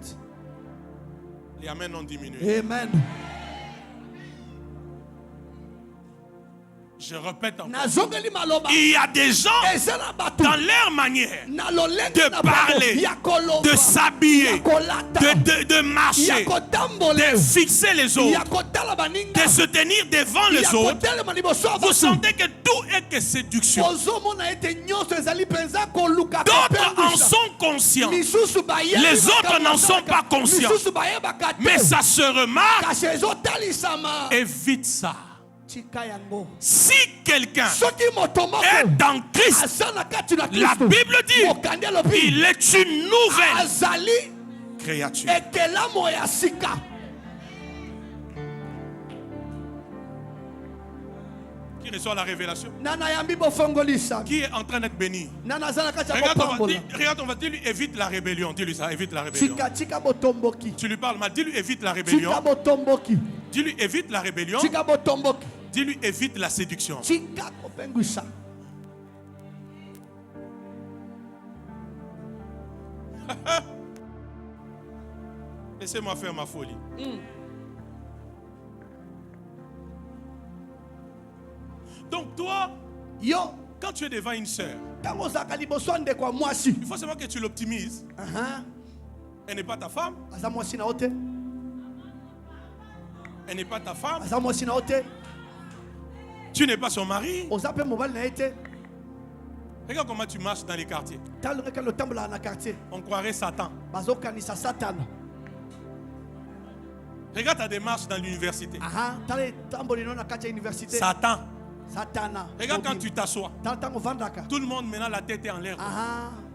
Les amens ont diminué. Amen. Je répète encore. Nazongeli maloba. Il y a des gens, Ezala batu. dans leur manière Na lolenge de na parler, bango. Ya koloba. de s'habiller, Ya kolata. de marcher, Ya kotambola. de fixer les Ya autres, kotala baninga. de se tenir devant les Ya autres, kotelema liboso ya vous bato. sentez que tout est que séduction. Ozomona ete nyonso ezali penza koluka D'autres en kopengwisa. sont conscients, Misusu bayebi les autres makambo n'en sont asalaka. pas conscients. Misusu bayebaka te. Mais ça se remarque. Kasi ezotalisama. Évite ça. Tika yango. Si quelqu'un Soki moto moko est dans Christ, aza na kati na la Kristo. Bible dit, Mokandi alobi. il est une nouvelle Azali créature. ekelamo ya sika. Qui reçoit la révélation? Nana yambi bofongolisa. Qui est en train d'être béni? Nana aza na kati ya Regarde, kopambola. on va dire, lui, évite la rébellion. Dis-lui ça, évite la rébellion. Tika botomboki. Tu lui parles mal, dis-lui, évite la rébellion. Tika botomboki. Dis-lui, évite la rébellion. Tika botomboki. Dis-lui, évite la séduction. Tika kopengwisa. Laissez-moi faire ma folie. Donc toi, Yo, quand tu es devant une sœur, tango ozalaka liboso ya ndeko ya mwasi. il faut seulement que tu l'optimises. Elle n'est pas ta femme, Aza mwasi na yo te. elle n'est pas ta femme, Aza mwasi na yo te. tu n'es pas son mari. Oza mpe mobali na ye te. Regarde comment tu marches dans les quartiers. Tala ndenge kaka lotambolaka na quartier. On croirait Satan. Bazokanisa Satana. Regarde ta démarche dans l'université. Tala etamboli no na kati ya université. Satan. Satana. Regarde quand tu t'assois. Tala ntango ovandaka. Tout le monde maintenant la tête est en l'air.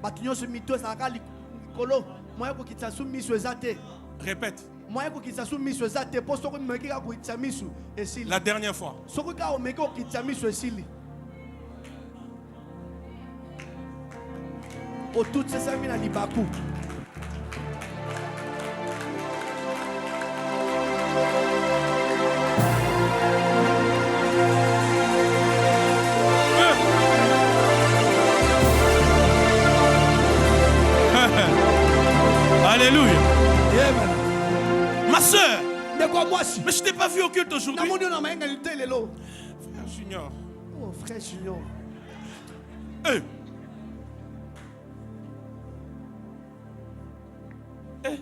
Bato nyonso mito ezalaka likolo. Moya kokitisa su miso eza te. Répète. Moya kokitisa su miso eza te. Po soki omeki kaka kokitisa miso esili. La dernière fois. Soki kaka omeki kokitisa miso esili. Otuti esami na libaku. Alléluia. Amen. Ma soeur, Ndeko mwasi. mais je t'ai pas vu au culte aujourd'hui. Namoni yo na mayenga lite lelo. Frère Junior. Oh frère Junior. Eh. Eh.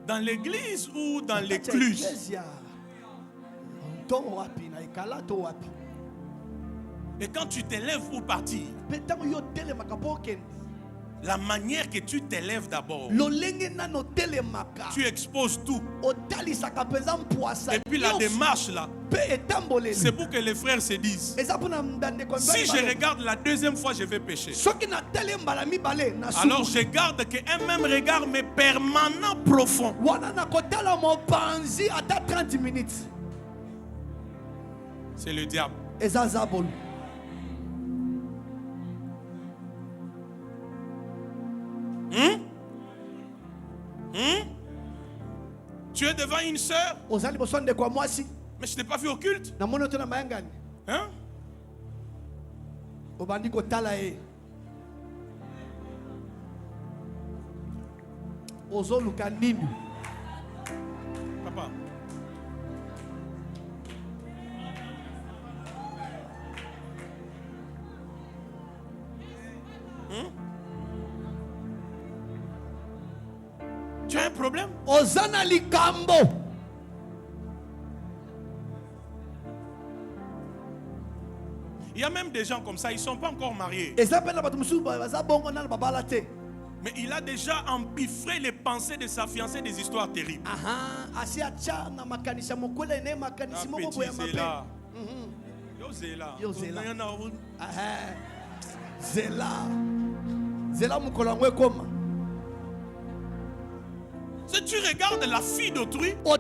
Dans l'église ou dans l'écluse? To wapi na ikala to wapi. Et quand tu t'élèves pour partir, Petango yo telemaka po okende. la manière que tu t'élèves d'abord, Lolenge nano telemaka. tu exposes tout. Otalisaka penza mpwasa. Et puis la démarche là, Pe etamboleli. c'est pour que les frères se disent, Eza pona ndandeko si je regarde la deuxième fois, je vais pécher. soki na tele mbala mibale na Alors suku. je garde qu'un même regard, mais permanent, profond. Wana na kotala mopanzi ata 30 minutes. C'est le diable. Eza zabolo. Tu es devant une sœur, Ozali boso ndeko mwasi. mais je ne t'ai pas vu au culte. Na mono to na mayangani. Hein? Obandi kotala e. Ozoluka nini? Tu as un problème? Ozana likambo. Il y a même des gens comme ça, ils ne sont pas encore mariés. Mais il a déjà empiffré les pensées de sa fiancée des histoires terribles. Ah, petit Zéla. Yo Zéla. Yo Zéla. Zéla. Zéla mukolangwe koma. Si tu regardes la fille d'autrui, on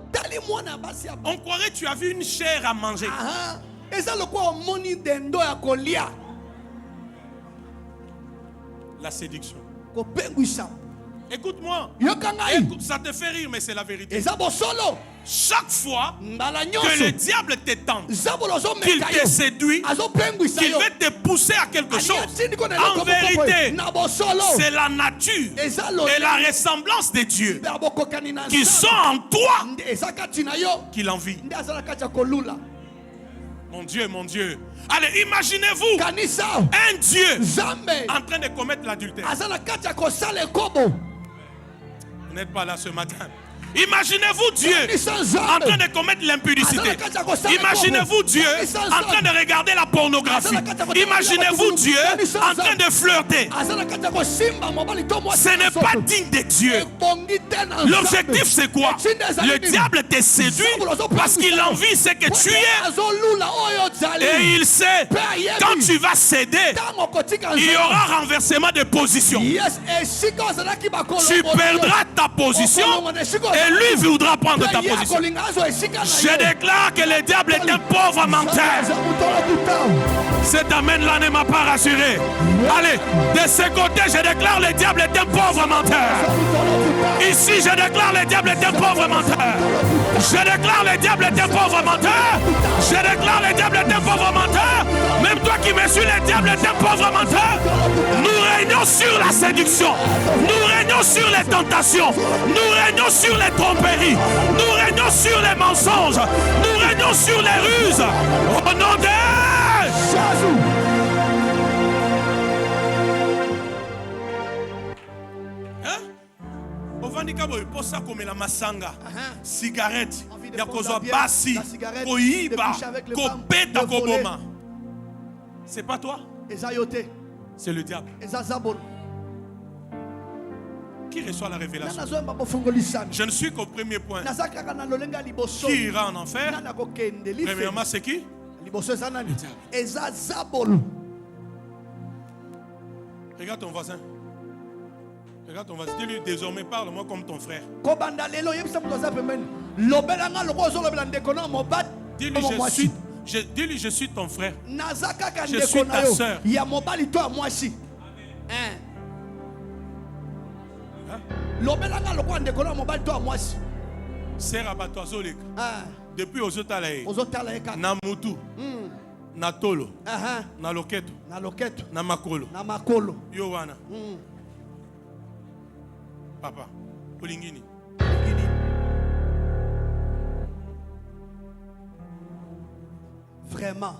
croirait que tu as vu une chair à manger. La séduction. Écoute-moi. Écoute, ça te fait rire, mais c'est la vérité. Chaque fois que le diable te tente, qu'il te séduit, qu'il veut te pousser à quelque chose, en vérité, c'est la nature et la ressemblance de Dieu qui sont en toi qu'il envie. Mon Dieu, mon Dieu. Allez, imaginez-vous un Dieu en train de commettre l'adultère. Vous n'êtes pas là ce matin. Imaginez-vous Dieu en train de commettre l'impudicité. Imaginez-vous Dieu en train de regarder la pornographie. Imaginez-vous Dieu en train de flirter. Ce n'est pas digne de Dieu. L'objectif c'est quoi? Le diable te séduit parce qu'il envie ce que tu es. Et il sait quand tu vas céder, il y aura renversement de position. Tu perdras ta position et lui voudra prendre ta position. Je déclare que le diable est un pauvre menteur. Cet amène-là ne m'a pas rassuré. Allez, de ce côté, je déclare le diable est un pauvre menteur. Ici, je déclare le diable est un pauvre menteur. Je déclare le diable est un pauvre menteur. Je déclare le diable est un pauvre menteur. Même toi qui me suis, le diable est un pauvre menteur. Nous régnons sur la séduction. Nous régnons sur les tentations. Nous régnons sur les tromperies. Nous régnons sur les mensonges. Nous régnons sur les ruses. Au nom de Jésus. Ovandika boy posa comme la masanga, cigarette, ya kozwa basi, koyiba, kopeta koboma. C'est pas toi? C'est le diable. Qui reçoit la révélation? Je ne suis qu'au premier point. Qui ira en enfer? Premièrement, c'est qui? Regarde ton voisin. Regarde ton voisin. Dis-lui désormais parle-moi comme ton frère. Dis-lui je suis ton frère. Je suis ta soeur. Sera batozolek. Depuis aux Otalae. Na mutu. Na tolo. Na loketo. Na makolo. Yo wana. Papa, Olingini. Vraiment.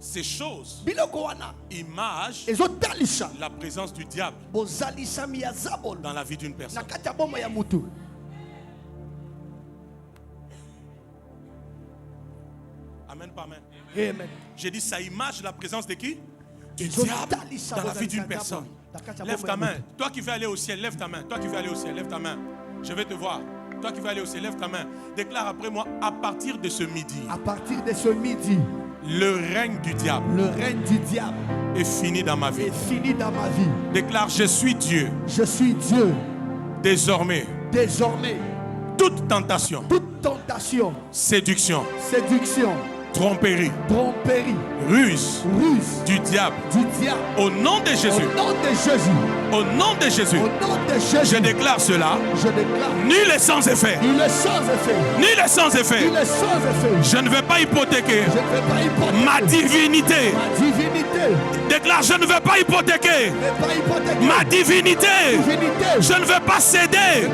Ces choses imagent la présence du diable dans la vie d'une personne. Amen, pas amen. Amen. J'ai dit ça image la présence de qui? Du diable dans la vie d'une personne. Lève ta main. Toi qui veux aller au ciel, lève ta main. Toi qui veux aller au ciel, lève ta main. Je vais te voir. Toi qui veux aller au ciel, lève ta main. Déclare après moi, à partir de ce midi. À partir de ce midi. Le règne du diable. Le règne du diable. Est fini dans ma vie. Est fini dans ma vie. Déclare, je suis Dieu. Je suis Dieu. Désormais. Désormais. Toute tentation. Toute tentation. Séduction. Séduction. Tromperie. Tromperie. Ruse. Ruse. Du diable. Du diable. Au nom de Jésus. Au nom de Jésus. Au nom de Jésus. Au nom de Jésus. Je déclare cela. Je déclare. Nul est sans effet. Nul est sans effet. Nul est sans effet. Nul est sans effet. Je ne vais pas hypothéquer. Je ne vais pas hypothéquer ma divinité. Ma divinité. Déclare, je ne veux pas hypothéquer ma divinité. Je ne veux pas céder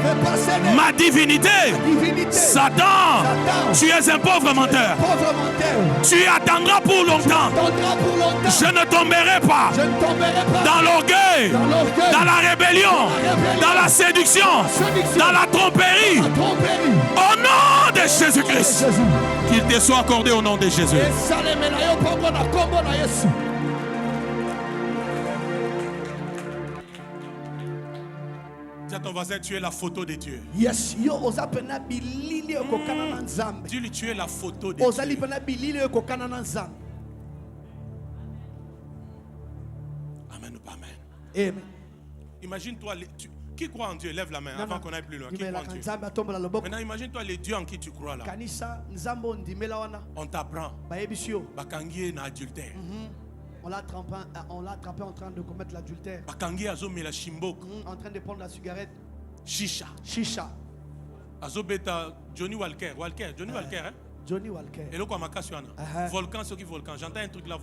ma divinité. Satan, tu es un pauvre menteur. Tu attendras pour longtemps. Je ne tomberai pas dans l'orgueil, dans la rébellion, dans la séduction, dans la tromperie. Au nom de Jésus-Christ. Qu'il te soit accordé au nom de Jésus. Dis à ton voisin, tu es la photo de Dieu. Yes, yo Dis-lui, tu es la photo de Dieu. Amen ou pas amen. Amen. Imagine-toi, qui croit en Dieu? Lève la main avant qu'on aille plus loin. Qui croit en Dieu? Maintenant, imagine-toi les dieux en qui tu crois là. On t'apprend. Bakangi na adultère. On l'a attrapé en train de commettre l'adultère. Bakangi azomela shimbok. En train de prendre la cigarette. Shisha. Azobeta Johnny Walker. Johnny Walker, hein? Johnny Walker. Et là, quoi, ma casse, volcan, ce qui volcan. J'entends un truc là.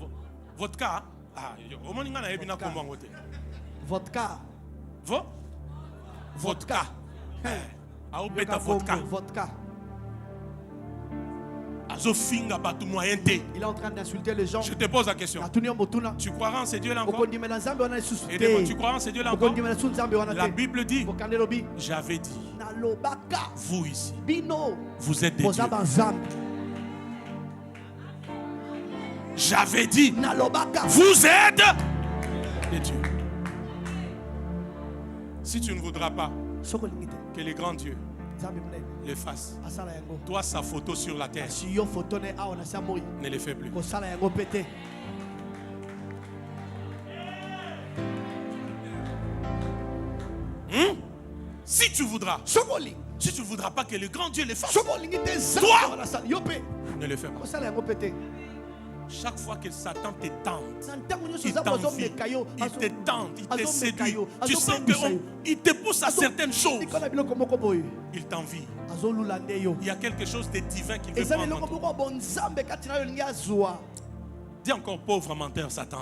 Vodka. Ah, au moins, il y a un combat. Vodka. Vodka. Azobeta vodka. Azofinga batu moyen té. Il est en train d'insulter les gens. Je te pose la question. Tu croiras en ces dieux là encore? Aidez-moi, tu crois en ces dieux là encore? La Bible dit, j'avais dit, vous ici, vous êtes des dieux. J'avais dit, vous êtes des dieux. Si tu ne voudras pas que les grands dieux les fassent, toi sa photo sur la terre, ne les fais plus. Si tu voudras, si tu ne voudras pas que les grands dieux les fassent, toi ne les fais pas. Chaque fois que Satan te tente, il t'envie, il te tente, il te séduit. Tu sens qu'il te pousse à certaines choses. Il t'envie. Il y a quelque chose de divin qu'il veut prendre en toi. Dis encore pauvre menteur, Satan.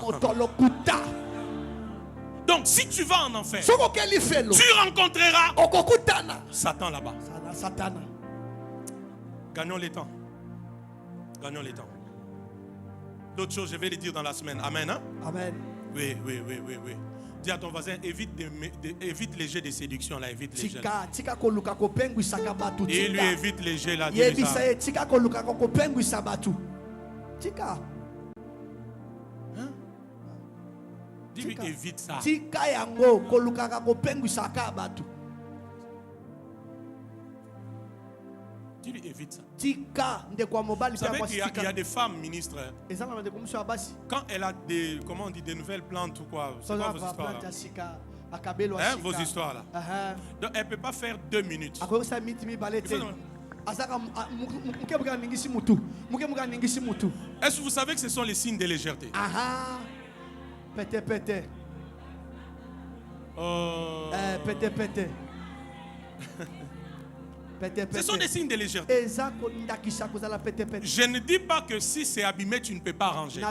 Donc si tu vas en enfer, tu rencontreras Satan là-bas. Gagnons les temps. Gagnons les temps. D'autres choses, je vais les dire dans la semaine. Amen. Hein? Amen. Oui. Dis à ton voisin, évite les jeux de séduction là, évite les jeux. Et lui évite les jeux là. Dis-lui évite ça. Dis-lui évite ça. Vous savez qu'il y a des femmes ministres. Quand elle a des, comment on dit, des nouvelles plantes ou quoi, c'est quoi vos histoires là? Hein, vos histoires là. Donc elle ne peut pas faire 2 minutes. Est-ce que vous savez que ce sont les signes de légèreté? Pété. Pété. Ce sont des signes de légèreté. Je ne dis pas que si c'est abîmé, tu ne peux pas arranger.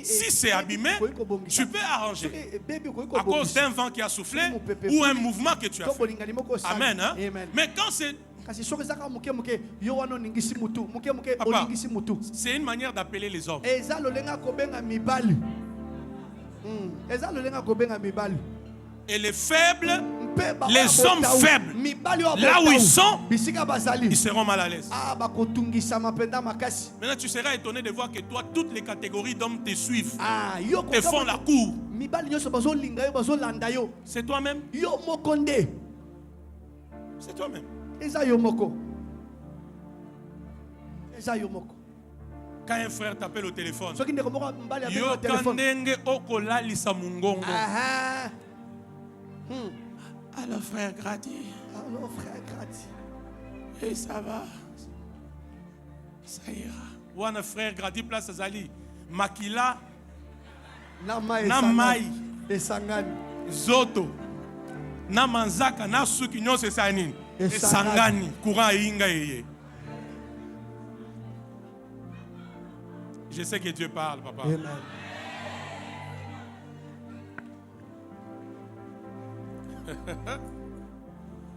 Si c'est abîmé, tu peux arranger. À cause d'un vent qui a soufflé ou un mouvement que tu as fait. Amen. Hein? Mais quand c'est... Papa, c'est une manière d'appeler les hommes. Et les faibles, les hommes faibles, là où ils sont, ils seront mal à l'aise. Maintenant, tu seras étonné de voir que toi, toutes les catégories d'hommes te suivent, te font la cour. C'est toi-même. C'est toi-même. Quand un frère t'appelle au téléphone, alors frère Grady. Et ça va. Ça ira. Ou un frère Grady place Zali. Makila. Namai. Zoto. Namanzaka. Nasuki nyose sani. Sangani. Courant inga yeye. Je sais que Dieu parle, papa. Amen.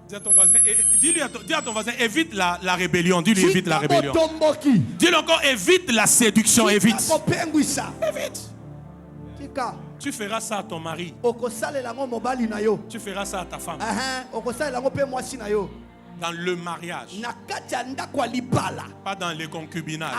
Dis à ton voisin, dis à ton voisin, évite la rébellion. Dis-lui, évite la rébellion. Dis-lui encore, évite la séduction, évite. Évite. Tu feras ça à ton mari. Tu feras ça à ta femme. Dans le mariage. Pas dans le concubinage.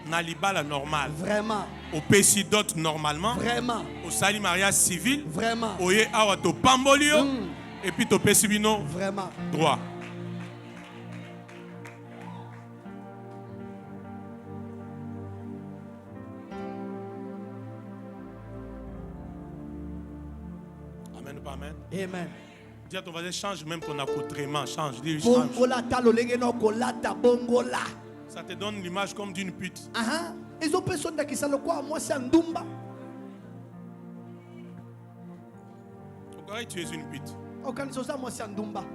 Nalibala normal. Vraiment. Au pésidote normalement. Vraiment. Au sali mariage civil. Vraiment. Au ye awa to pambolio. Et puis to pesibino. Vraiment. Droit. Amen ou pas amen? Amen. Dis à ton voisin, change même ton accoutrement. Change. Dis, change. Ça te donne l'image comme d'une pute. Ils ont personne qui s'en quoi moi c'est Ndumba. Au Corée, tu es une pute. Aucun chose moi c'est Ndumba.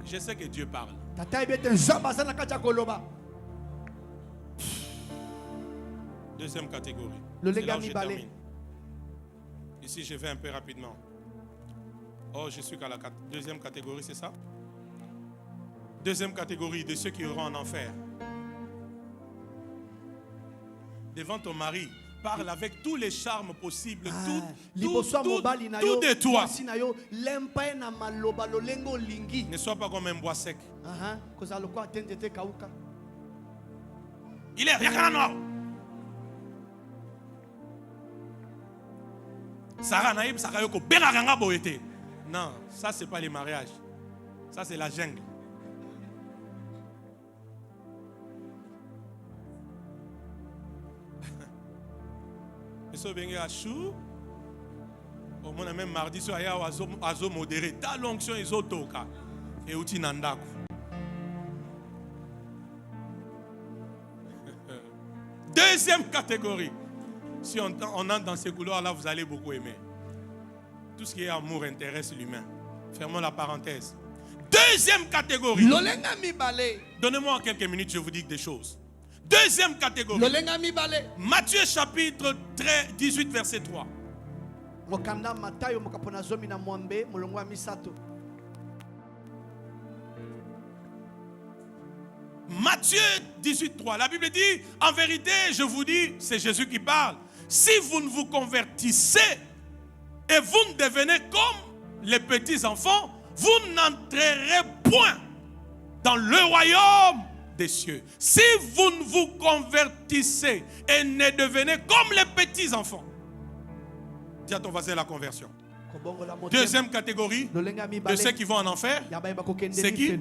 Je sais que Dieu parle. Deuxième catégorie. C'est là où je termine. Ici, je vais un peu rapidement. Oh, je suis qu'à la deuxième catégorie, c'est ça? Deuxième catégorie de ceux qui iront en enfer. Devant ton mari, parle avec tous les charmes possibles, tout de toi. Ne sois pas comme un bois sec. Il est rien noir. Sarah Naïb, Sarah Yoko, Benaranga Boete. Non, ça c'est pas les mariages. Ça c'est la jungle. Et ça vient à chou. Au moins même mardi soir, il y a azo modéré. Ta l'onction est autoka. Et outi nandaku. Deuxième catégorie. Si on entre dans ces couloirs-là, vous allez beaucoup aimer. Tout ce qui est amour intéresse l'humain. Fermons la parenthèse. Deuxième catégorie. Donnez-moi en quelques minutes, je vous dis des choses. Deuxième catégorie. Matthieu chapitre 18, verset 3. Matthieu 18, 3. La Bible dit, en vérité, je vous dis, c'est Jésus qui parle. Si vous ne vous convertissez et vous ne devenez comme les petits enfants, vous n'entrerez point dans le royaume des cieux. Si vous ne vous convertissez et ne devenez comme les petits enfants. Dis à ton voisin la conversion. Deuxième catégorie de ceux qui vont en enfer, c'est qui?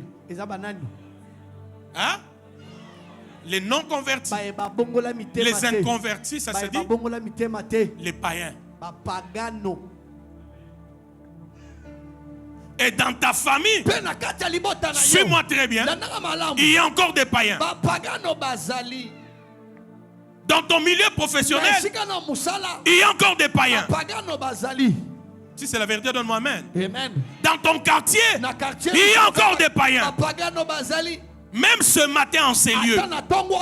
Hein? Les non-convertis. Les inconvertis, ça se dit les païens. Et dans ta famille, suis-moi très bien, il y a encore des païens. Dans ton milieu professionnel, il y a encore des païens. Si c'est la vérité, donne-moi amen. Dans ton quartier, il y a encore des païens. Même ce matin en ces lieux,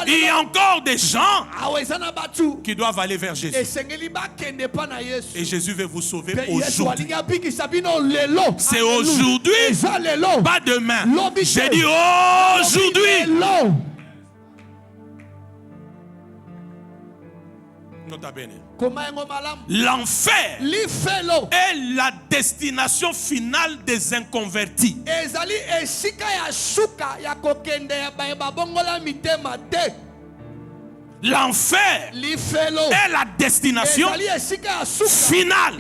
il y a encore des gens qui doivent aller vers Jésus. Et Jésus veut vous sauver aujourd'hui. C'est aujourd'hui, pas demain. J'ai dit aujourd'hui. Nota bene. L'enfer est la destination finale des inconvertis. L'enfer est la destination finale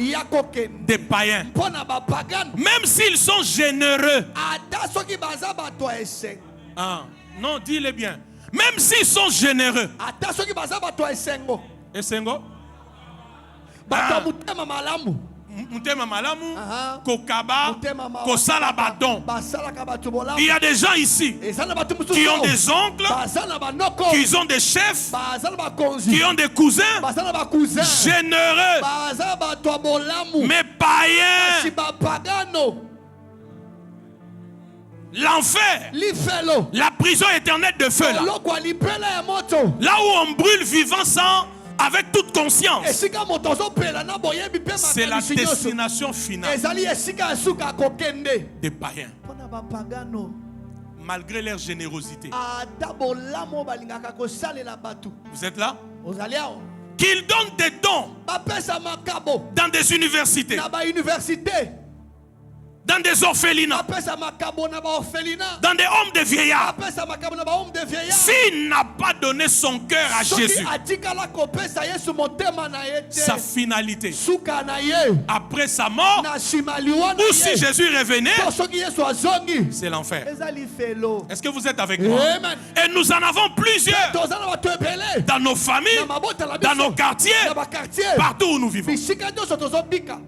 des païens. Même s'ils sont généreux. Ah, non, dis-le bien. Même s'ils sont généreux. Esengo? Mutema malamu, kokaba, kosala badon. Il y a des gens ici qui ont des oncles, qui ont des chefs, qui ont des cousins généreux, mais païens. L'enfer, lifelo la prison éternelle de feu là. lokwa lipela ya moto Là où on brûle vivant sans, avec toute conscience. esika moto azopela na boyebi pe C'est la makanisi nyonso destination finale ezali esika ya suka akokende des païens. mpona bapagano Malgré leur générosité. ata bolamu balingaka kosalela bato Vous êtes là? ozali awa Qu'ils donnent des dons bapesa makabo dans des universités, na bauniversité dans des orphelinats, bapesa makabo na baorphelina dans des hommes de vieillards. bapesa makabo na bahomme de vieillard S'il n'a pas donné son cœur à soki Jésus, atikala kopesa yesu motema na ye sa te finalité, suka na ye après sa mort, na nsima liwa na ou si ye Jésus revenait, to soki yesu azongi c'est l'enfer. eza lifelo Est-ce que vous êtes avec moi? Amen. Et nous en avons plusieurs toza na bato ebele dans nos familles, na mabota na dans nos biso quartiers, na bakartier partout où nous vivons. bisika nyonso tozobika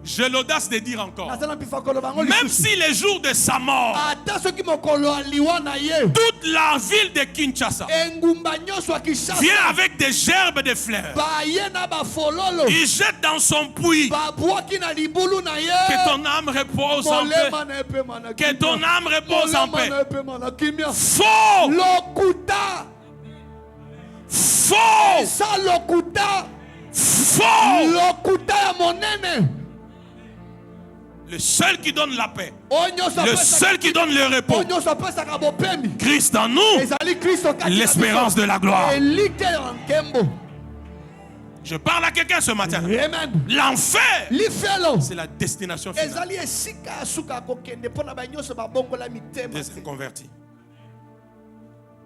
J'ai l'audace de dire encore, naza na mpifa koloba ngo même lisusu si les jours de sa mort, ata soki mokolo aliwa na ye toute la ville de Kinshasa engumba nyonso ya Kinshasa vient avec des gerbes de fleurs. baye na bafololo Il jette dans son puits. babwaki na libulu na ye Que ton âme repose en paix. molema na epema na Que ton âme repose en molema paix. na epema na kimia Faux! lokuta Faux! eza lokuta Faux! lokuta ya monene Le seul qui donne la paix, oyo nyonso le apesaka- seul qui donne le repos, oyo nyonso apesaka bopemi Christ en nous, ezali kristo kati na l'espérance biso. de la gloire. elike ya nkembo Je parle à quelqu'un ce matin. amen L'enfer, lifelo c'est la destination finale ezali esika ya suka ya kokende mpo na banyonso babongola mitema des inconvertis.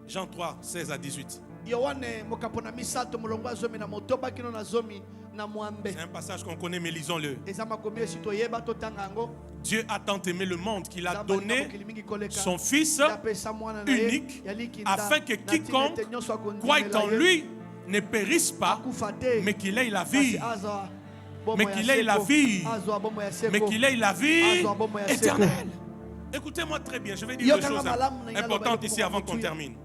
Jean 3, 16 à 18. yohane mokambo na misato molongo ya zomi na motoba kino na zomi na mwambe C'est un passage qu'on connaît, mais lisons-le. eza makomi esi toyeba totanga yango Dieu a tant aimé le monde qu'il a Nzambe alinga donné mokili mingi koleka, son Fils apesa mwana na ye, unique, ya likinda, afin que na ntina quiconque ete nyonso akondimela croit en ye, lui ne périsse pas, akufa te, mais qu'il ait la kasi vie. azwa bomoi Mais ya qu'il ait la seko, vie. azwa bomoi ya seko, Mais qu'il ait la vie azwa bomoi ya seko. éternelle. Écoutez-moi très bien, je vais dire Yo deux kanga choses malamu na ngalo importantes bali ici avant qu'on kukutu. termine.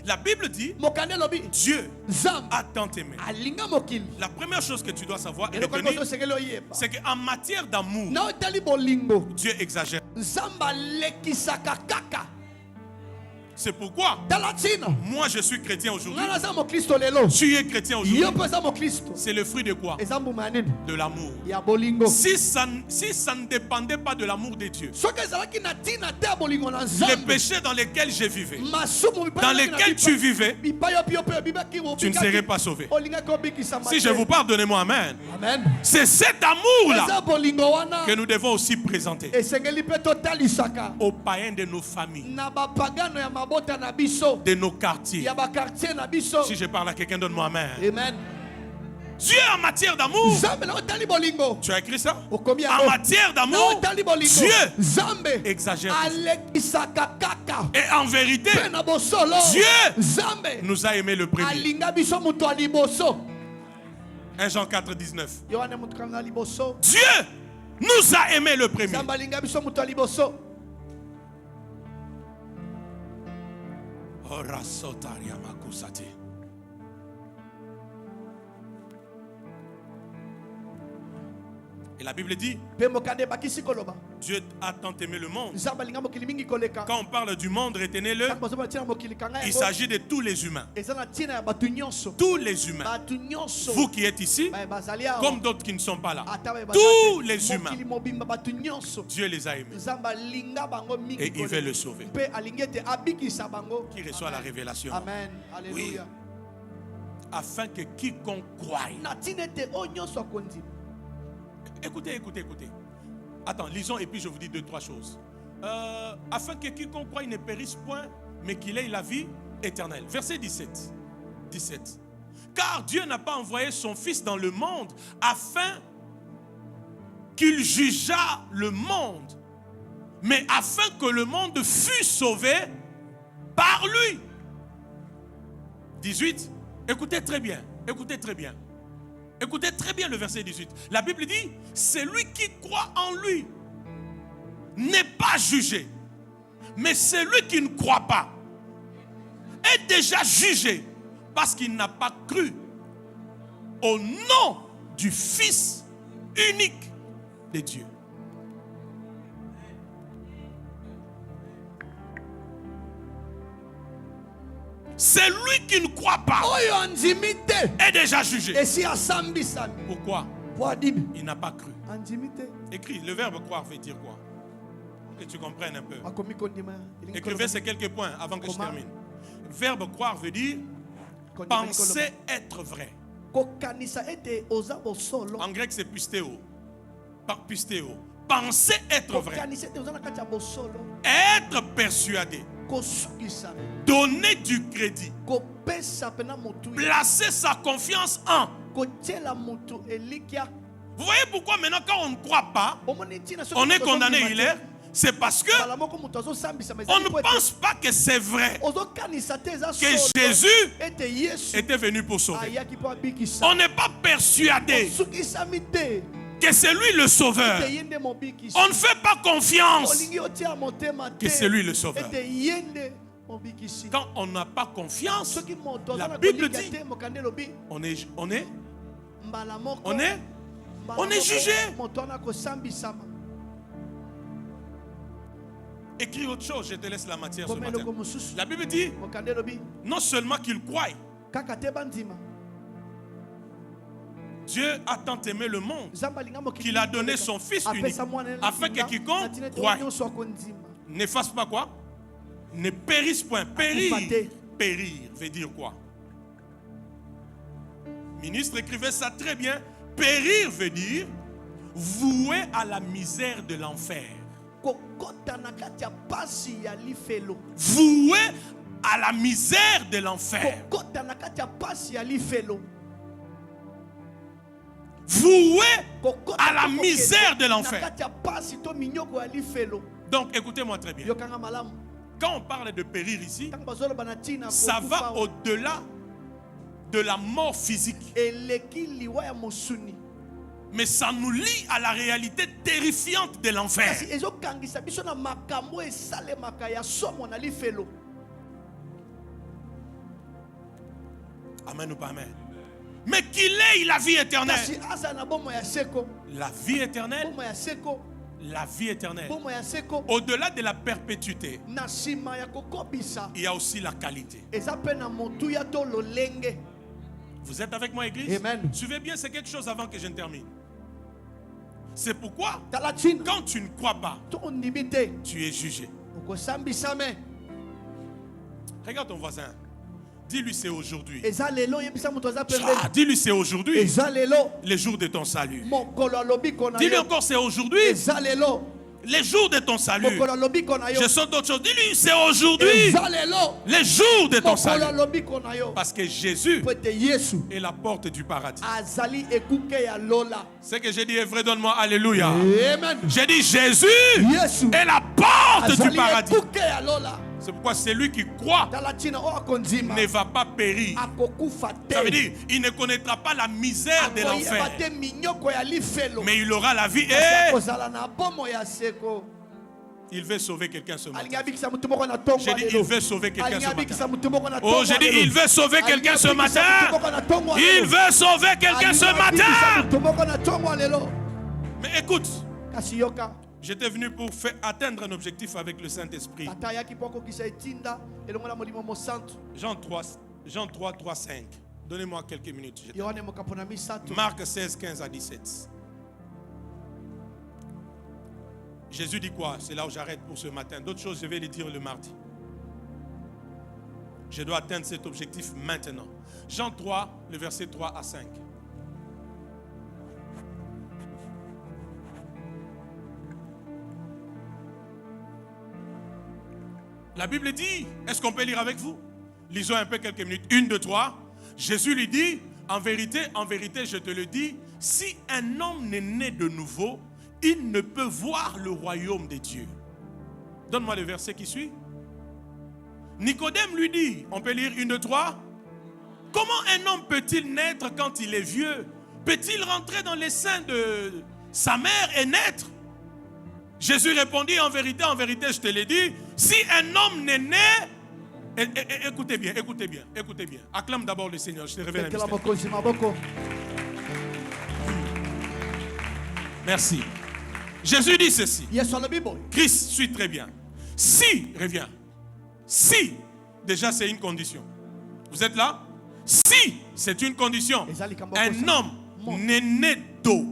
La Bible dit, mokande lobi Dieu nzambe a tant aimé. alinga mokili La première chose que tu dois savoir et eloko retenir, tosengeli oyeba c'est qu'en matière d'amour, na otali bolingo Dieu exagère. nzambe alekisaka kaka C'est pourquoi tala ntina moi je suis chrétien aujourd'hui. nga naza mokristo lelo Tu es chrétien yo aujourd'hui. mpo eza mokristo C'est le fruit de quoi? eza mbuma ya nini De l'amour. ya bolingo Si ça ne dépendait pas de l'amour de Dieu, soki ezalaki na ntina te ya bolingo na les nzambe péchés dans lesquels je vivais, masumu dans lesquels tu vivais, bipai opi ope obibaki tu ne serais pas sauvé. olingaki obikisama Si je vous parle, donnez-moi Amen. amen C'est cet amour-là eza bolingo wana que nous devons aussi présenter esengeli mpe totalisaka aux païens de nos familles, na bapagano ya mabota na biso de nos quartiers. ya bakartier na biso Si je parle à quelqu'un, donne-moi Amen. amen Dieu en matière d'amour, nzambe na otali bolingo tu as écrit ça? okomi En yango matière na d'amour, otali bolingo Dieu nzambe exagère. alekisaka kaka Et en vérité, mpe na bosolo Dieu nzambe nous a aimé le premier. alinga biso moto ya liboso 1 Jean 4, 19. yohane moto kanga liboso Dieu nous a aimé le premier. nzambe alinga biso moto ya liboso Ora sotaria makusati. Et la Bible dit, mpe mokanda ebakisi koloba Dieu a tant aimé le monde. nzambe alinga mokili mingi koleka Quand on parle du monde, retenez-le, ntango bazomona ntina mokili kanga il yango s'agit de tous les humains. eza na ntina ya bato nyonso Tous les humains. bato nyonso Vous qui êtes ici, bazali awa comme d'autres qui ne sont pas là. ata Tous les humains, mokili mobimba bato nyonso Dieu les a aimés. nzambe alinga bango mingi Et il veut le sauver. mpe alingi ete abikisa bango Qui reçoit la révélation. amen alleluya Afin que quiconque croie. na ntina ete oyo nyonso akondima Écoutez, écoutez, écoutez. Attends, lisons et puis je vous dis deux, trois choses. Afin que quiconque croit ne périsse point, mais qu'il ait la vie éternelle. Verset 17. 17. Car Dieu n'a pas envoyé son Fils dans le monde afin qu'il jugeât le monde, mais afin que le monde fût sauvé par lui. 18. Écoutez très bien. Écoutez très bien. Écoutez très bien le verset 18. La Bible dit, celui qui croit en lui n'est pas jugé. Mais celui qui ne croit pas est déjà jugé parce qu'il n'a pas cru au nom du Fils unique de Dieu. celui qui ne croit pas est déjà jugé. Pourquoi? Il n'a pas cru. Écris, le verbe croire veut dire quoi? Que tu comprennes un peu. Écrivez ces quelques points avant que je termine. Verbe croire veut dire penser être vrai. En grec c'est pistéo. Pistéo. Penser être vrai. Être persuadé. Donner du crédit. Placer sa confiance en. Vous voyez pourquoi maintenant quand on ne croit pas, on est condamné, il est. C'est parce que on ne pense pas que c'est vrai que Jésus était venu pour sauver. On n'est pas persuadé que c'est lui le sauveur. On ne fait pas confiance que c'est lui le sauveur. Quand on n'a pas confiance, la Bible dit on est jugé. Écris autre chose, je te laisse la matière ce matin. La Bible dit non seulement qu'il croit, Dieu a tant aimé le monde qu'il a donné son Fils unique afin que quiconque croit ne fasse pas quoi? Ne périsse point. Périr veut dire quoi? Ministre écrivait ça très bien. Périr veut dire voué à la misère de l'enfer. Voué à la misère de l'enfer. Voué à la misère de l'enfer. Donc écoutez-moi très bien. Quand on parle de périr ici, ça va au-delà de la mort physique. Mais ça nous lie à la réalité terrifiante de l'enfer. Amen ou pas amen? Mais qu'il ait la vie éternelle. La vie éternelle. La vie éternelle. Au-delà de la perpétuité, il y a aussi la qualité. Vous êtes avec moi, église? Amen. Suivez bien, c'est quelque chose avant que je ne termine. C'est pourquoi, quand tu ne crois pas, tu es jugé. Regarde ton voisin. Dis-lui c'est aujourd'hui. Dis-lui c'est aujourd'hui. Les jours de ton salut. Dis-lui encore c'est aujourd'hui. Les jours de ton salut. Je sens d'autres choses. Dis-lui c'est aujourd'hui. Les jours de ton salut. Parce que Jésus est la porte du paradis. Ce que j'ai dit est vrai, donne-moi alléluia. J'ai dit Jésus est la porte du paradis. C'est pourquoi celui qui croit ne va pas périr. Ça veut dire il ne connaîtra pas la misère de l'enfer, mais il aura la vie et il veut sauver quelqu'un ce matin. J'ai dit il veut sauver quelqu'un ce matin. Oh, j'ai dit il veut sauver quelqu'un ce matin. Il veut sauver quelqu'un ce matin. Mais écoute, j'étais venu pour faire atteindre un objectif avec le Saint-Esprit. Jean 3, 3, 5. Donnez-moi quelques minutes. Marc 16, 15 à 17. Jésus dit quoi? C'est là où j'arrête pour ce matin. D'autres choses, je vais les dire le mardi. Je dois atteindre cet objectif maintenant. Jean 3, le verset 3 à 5. La Bible dit, est-ce qu'on peut lire avec vous? Lisons un peu quelques minutes. 1, 2, 3. Jésus lui dit, en vérité, je te le dis, si un homme n'est né de nouveau, il ne peut voir le royaume de Dieu. Donne-moi le verset qui suit. Nicodème lui dit, on peut lire 1, 2, 3. Comment un homme peut-il naître quand il est vieux? Peut-il rentrer dans les seins de sa mère et naître? Jésus répondit, en vérité, je te l'ai dit, si un homme n'est né, écoutez bien. Acclame d'abord le Seigneur, je te révèle un mystère. Merci. Jésus dit ceci. Christ suit très bien. Si, déjà c'est une condition. Vous êtes là? Si, c'est une condition. Ezali kambo Un kosa. homme n'est né d'eau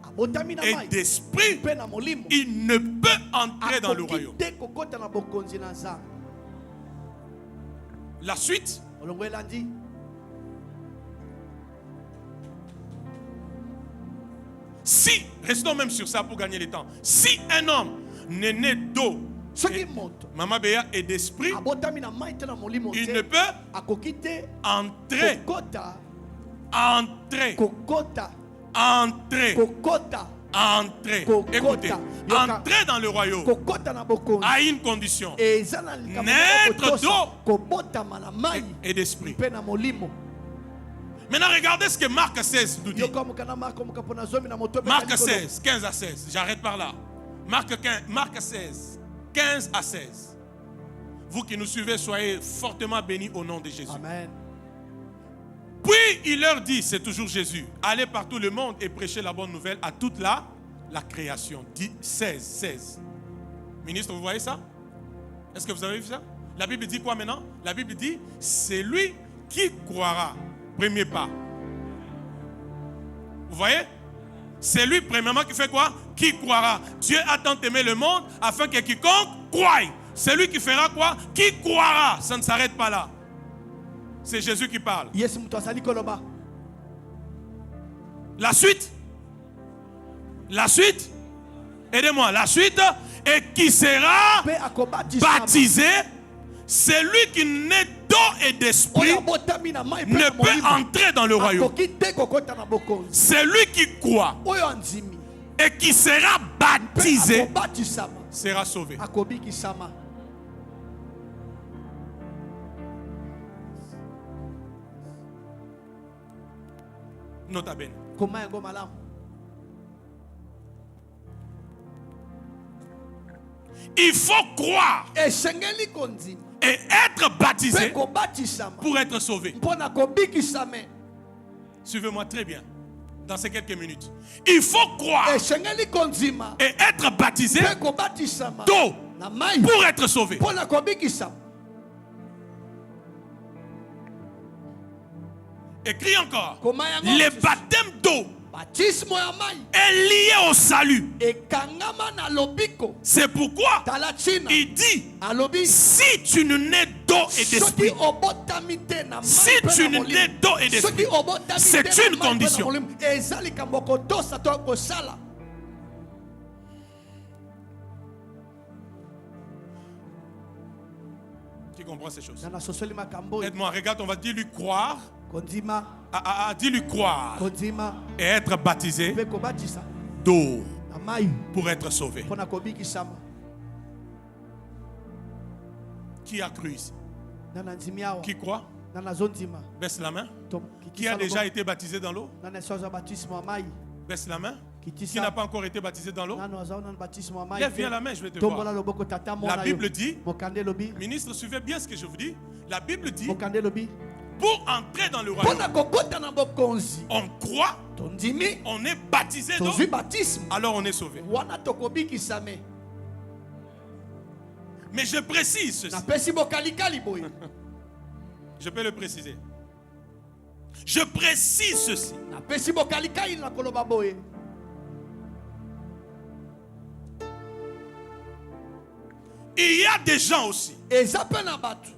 Abotami na et mai. d'esprit, Pe na molimo. il ne peut entrer dans le royaume. Akoki te kokota na bokonzi na Nzambe. La suite, Olongo elandi. si, restons même sur ça pour gagner le temps. Si un homme n'est né d'eau, Soki moto. Mama Béa, et d'esprit, Abotami na mai te na molimo. il te. ne peut Akoki te entrer, kokota. entrer, Kokota. entrer, Kokota. entrer. Kokota. Écoutez, Yoka. entrer dans le royaume Kokota na bokonzi. à une condition, Eza na likambo Naître kotosa. d'eau. Kobotama na mai. et d'esprit. Pe na molimo. Maintenant, regardez ce que Marc 16 nous dit. Yoko mukana Marko mukapona zomi na moto. Marc 16, 15 à 16. J'arrête par là. Marc 16, 15 à 16. Vous qui nous suivez, soyez fortement bénis au nom de Jésus. Amen. Puis il leur dit, c'est toujours Jésus, allez par tout le monde et prêchez la bonne nouvelle à toute la création. 16. Ministre, vous voyez ça? Est-ce que vous avez vu ça? La Bible dit quoi maintenant? La Bible dit, c'est lui qui croira. Premier pas. Vous voyez? C'est lui premièrement qui fait quoi? Qui croira. Dieu a tant aimé le monde afin que quiconque croie. C'est lui qui fera quoi? Qui croira. Ça ne s'arrête pas là. C'est Jésus qui parle. Yes muto asali koloba. La suite. La suite. Aidez-moi. La suite. Et qui sera Pe akobati baptisé. C'est lui qui naît d'eau et d'esprit Abotami na mai pe ne na peut molimo. entrer dans le royaume. Akoki te kokota na bokonzi. C'est lui qui croit Oyo anzimi. et qui sera Pe baptisé akobati sama. sera sauvé. Akobiki sama. Nota bene. Koma yango malamu. Il faut croire Esengeli konzima. et être Pe baptisé kobati sama. pour être sauvé. Mpona kobiki sama. Suivez-moi très bien dans ces quelques minutes. Il faut croire Esengeli konzima. et être baptisé Pe kobati sama. d'eau Na mai. pour être sauvé. Mpona kobiki sama. Écrit encore. Koma yango. Le baptême d'eau Baptisme ya mai. est lié au salut. Ekangama na lobiko. C'est pourquoi Tala china. il dit, Alobi. si tu ne nais d'eau et Soki d'esprit, obotami te na mai. si pe tu na ne molimo. nais d'eau et Soki d'esprit, obotami c'est te na une mai pe na condition. molimo. Eza likambo kotosa to kosala. Qui comprend ces choses? Nana sosoli makambo. Aide-moi, regarde, on va dire lui croire. Kondima. Dis-lui croire Kondima. et être baptisé Pe kobatisa. d'eau Na mai. pour être sauvé. Mpona kobiki sama. Qui a cru ici? Nana nzimi awa. Qui croit? Nana zondima. Baisse la main. Tom- Qui a déjà été baptisé dans l'eau? Nana soza baptisme ya mai. Baisse la main. Kitisa. Qui n'a pas encore été baptisé dans l'eau? Nano azao nana baptisme ya mai. Lève bien la main, je vais te Tombola voir. loboko tata mona La yo. Bible dit, Mokande lobi. ministre, suivez bien ce que je vous dis. La Bible dit, Mokande lobi. pour entrer dans le royaume, Mpona kokota na bokonzi. on croit, Tondimi. on est baptisé d'eau, Tozwi baptisme. alors on est sauvé. Wana tokobikisa me. Mais je précise ceci. Napesi bokalikali boye. Je peux le préciser. Je précise ceci. Napesi bokalikali na koloba boye. Il y a des gens aussi Eza pe na batu.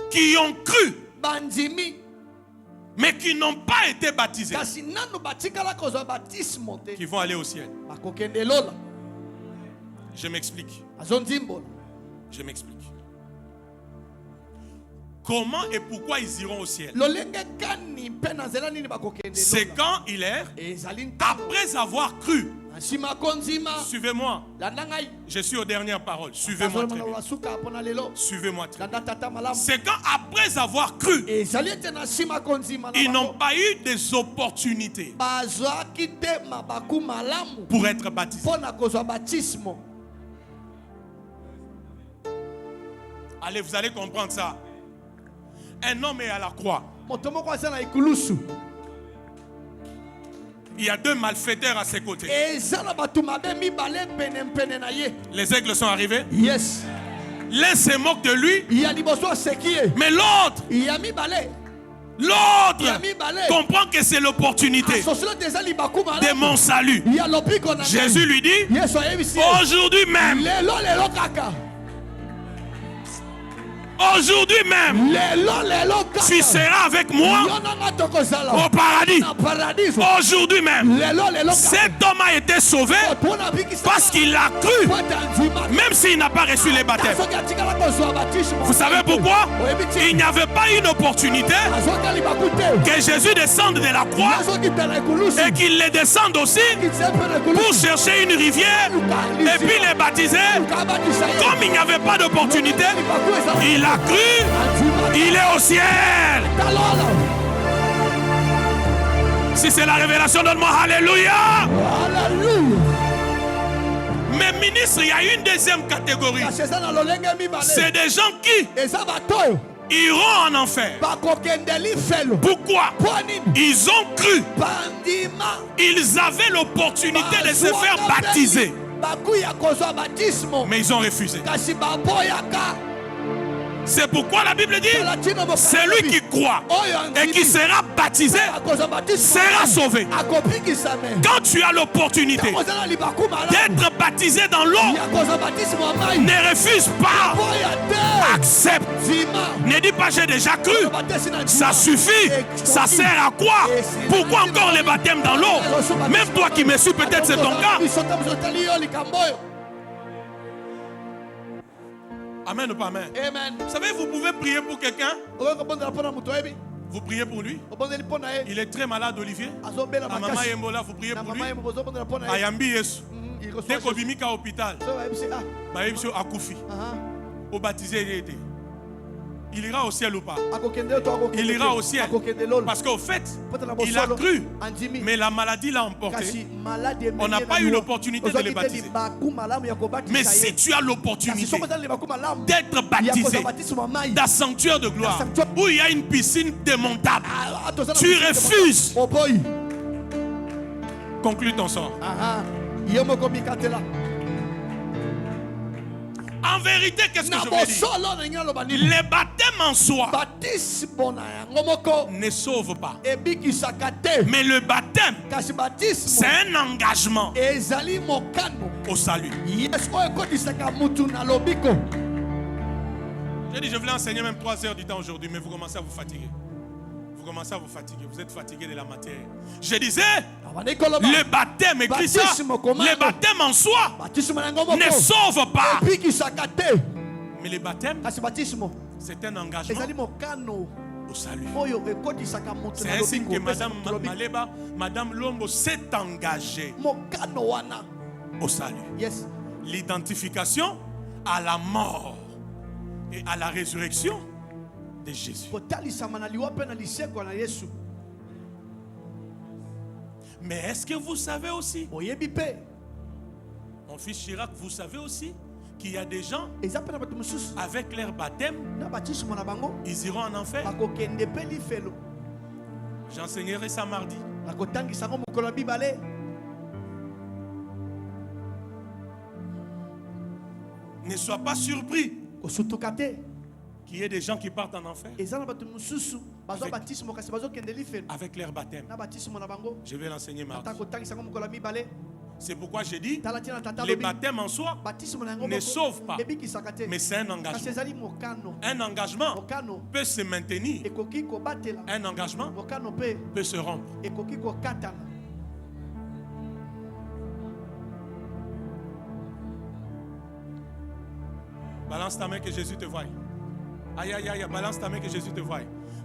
qui ont cru, Bandimi. mais qui n'ont pas été baptisés, Kasi nanu batikala kozwa baptisme te. qui vont aller au ciel. Bakokende lola. Je m'explique. Azondimbola. Je m'explique. Comment et pourquoi ils iront au ciel? Lolenge kani pe na nzela nini bakokende C'est lola. quand il est, Ezali ntango. après avoir cru. Nsima konzima. Suivez-moi. Landa ngai. Je suis aux dernières paroles. Suivez-moi très bien. Suka pona lelo. Suivez-moi très bien. Landa tata malamu. C'est quand après avoir cru, Ezali ete na nsima konzima na ils n'ont bango. pas eu des opportunités Bazwaki te mabaku malamu. pour être baptisés. Pona kozwa baptisme. Allez, vous allez comprendre ça. Un homme est à la croix. Moto moko aza na ikulusu. Il y a deux malfaiteurs à ses côtés. Eza na batu mabe mibale pene pene na ye. Les aigles sont arrivés. Yes. l'un se moque de lui, Il y a liboso sekie. mais l'autre Il y a mi balé. comprend que c'est l'opportunité de mon salut. Jésus lui dit, aujourd'hui même, aujourd'hui même, tu seras avec moi au paradis. Aujourd'hui même, cet homme a été sauvé parce qu'il a cru, même s'il n'a pas reçu les baptêmes. Vous savez pourquoi? Il n'y avait pas une opportunité que Jésus descende de la croix et qu'il les descende aussi pour chercher une rivière et puis les baptiser. Comme il n'y avait pas d'opportunité, il a cru, il est au ciel. Si c'est la révélation, donne-moi alléluia. Mais ministre, il y a une deuxième catégorie. C'est des gens qui iront en enfer. Pourquoi? Ils ont cru. Ils avaient l'opportunité de se faire baptiser, mais ils ont refusé. C'est pourquoi la Bible dit, celui qui croit et qui sera baptisé sera sauvé. Quand tu as l'opportunité d'être baptisé dans l'eau, ne refuse pas, accepte. Ne dis pas j'ai déjà cru, ça suffit, ça sert à quoi? Pourquoi encore les baptêmes dans l'eau? Même toi qui me suis, peut-être c'est ton cas. Amen ou pas amen? Amen. Vous savez, vous pouvez prier pour quelqu'un. Vous priez pour lui. Il est très malade, Olivier. Maman Yembola, vous priez pour lui. Ayambi Yesu. Dès qu'on vit à l'hôpital, Akoufi. Au baptisé, il était. Il ira au ciel ou pas? Il ira au ciel. Parce qu'au fait, il a cru, mais la maladie l'a emporté. On n'a pas eu l'opportunité de les baptiser. Mais si tu as l'opportunité d'être baptisé dans sanctuaire de gloire, où il y a une piscine démontable, tu refuses. Conclue ton sort. En vérité, qu'est-ce que je veux dire? Les baptêmes en soi ne sauvent pas. Mais le baptême, c'est un engagement au salut. J'ai dit, je voulais enseigner même 3 heures du temps aujourd'hui, mais vous commencez à vous fatiguer. Vous commencez à vous fatiguer. Vous êtes fatigué de la matière. Je disais, le baptême, écrit ça, le baptême en soi ne sauve pas. Mais le baptême, c'est un engagement au salut. C'est ainsi que Madame Maleba, Madame Lombo s'est engagée au salut. L'identification à la mort et à la résurrection de Jésus. Mais est-ce que vous savez aussi, mon fils Chirac, vous savez aussi qu'il y a des gens avec leur baptême, ils iront en enfer. J'enseignerai ça mardi. Ne sois pas surpris qu'il y ait des gens qui partent en enfer avec leur baptême. Je vais l'enseigner mardi. C'est pourquoi j'ai dit, les baptêmes en soi ne sauvent pas, mais c'est un engagement. Un engagement peut se maintenir, un engagement peut se rompre. Balance ta main que Jésus te voie. Aïe, aïe, aïe, balance ta main que Jésus te voie.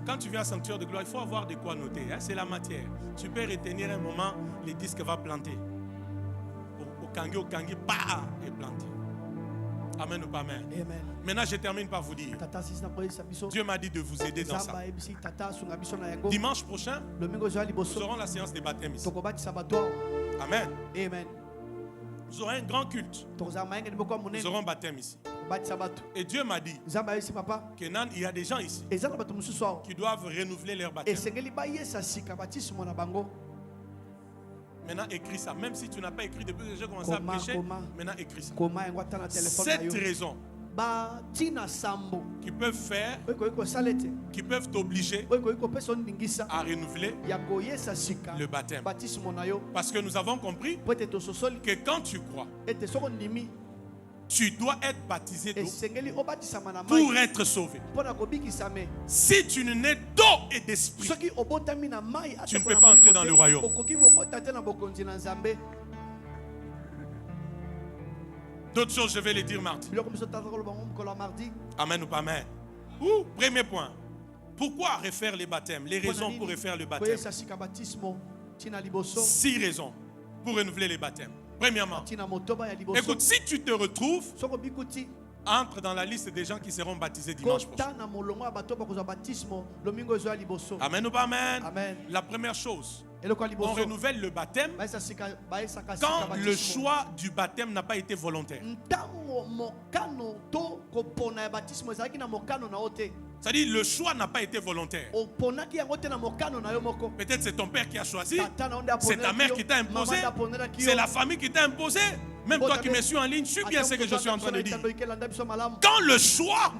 Quand tu viens à sanctuaire de gloire, il faut avoir de quoi noter. C'est la matière. Tu peux retenir un moment, les disques va planter. Au kangi, bah, et planter. Amen ou pas amen? Amen. Maintenant, je termine par vous dire, Dieu m'a dit de vous aider dans ça. Dimanche prochain, nous aurons la séance des baptêmes ici. Amen. Amen. Nous aurons un grand culte. Nous aurons un baptême ici. Et Dieu m'a dit que non, il y a des gens ici qui doivent renouveler leur baptême. Maintenant, écris ça. Même si tu n'as pas écrit depuis que j'ai commencé à prêcher, maintenant écris ça. Cette raison qui peuvent faire, qui peuvent t'obliger à renouveler le baptême. Parce que nous avons compris que quand tu crois, tu dois être baptisé d'eau pour être sauvé. Si tu n'es d'eau et d'esprit, tu ne peux pas entrer dans le royaume. D'autres choses, je vais les dire mardi. Amen ou pas amen. Premier point. Pourquoi refaire les baptêmes? Les raisons pour refaire le baptême. 6 raisons pour renouveler les baptêmes. Premièrement, écoute, si tu te retrouves, entre dans la liste des gens qui seront baptisés dimanche prochain. Amen ou pas amen? Amen. La première chose, on renouvelle le baptême quand le choix du baptême n'a pas été volontaire. C'est-à-dire le choix n'a pas été volontaire. Peut-être c'est ton père qui a choisi, c'est ta mère qui t'a imposé, c'est la famille qui t'a imposé. Même toi qui me suis en ligne, je suis bien ce que je suis en train de dire. Quand le choix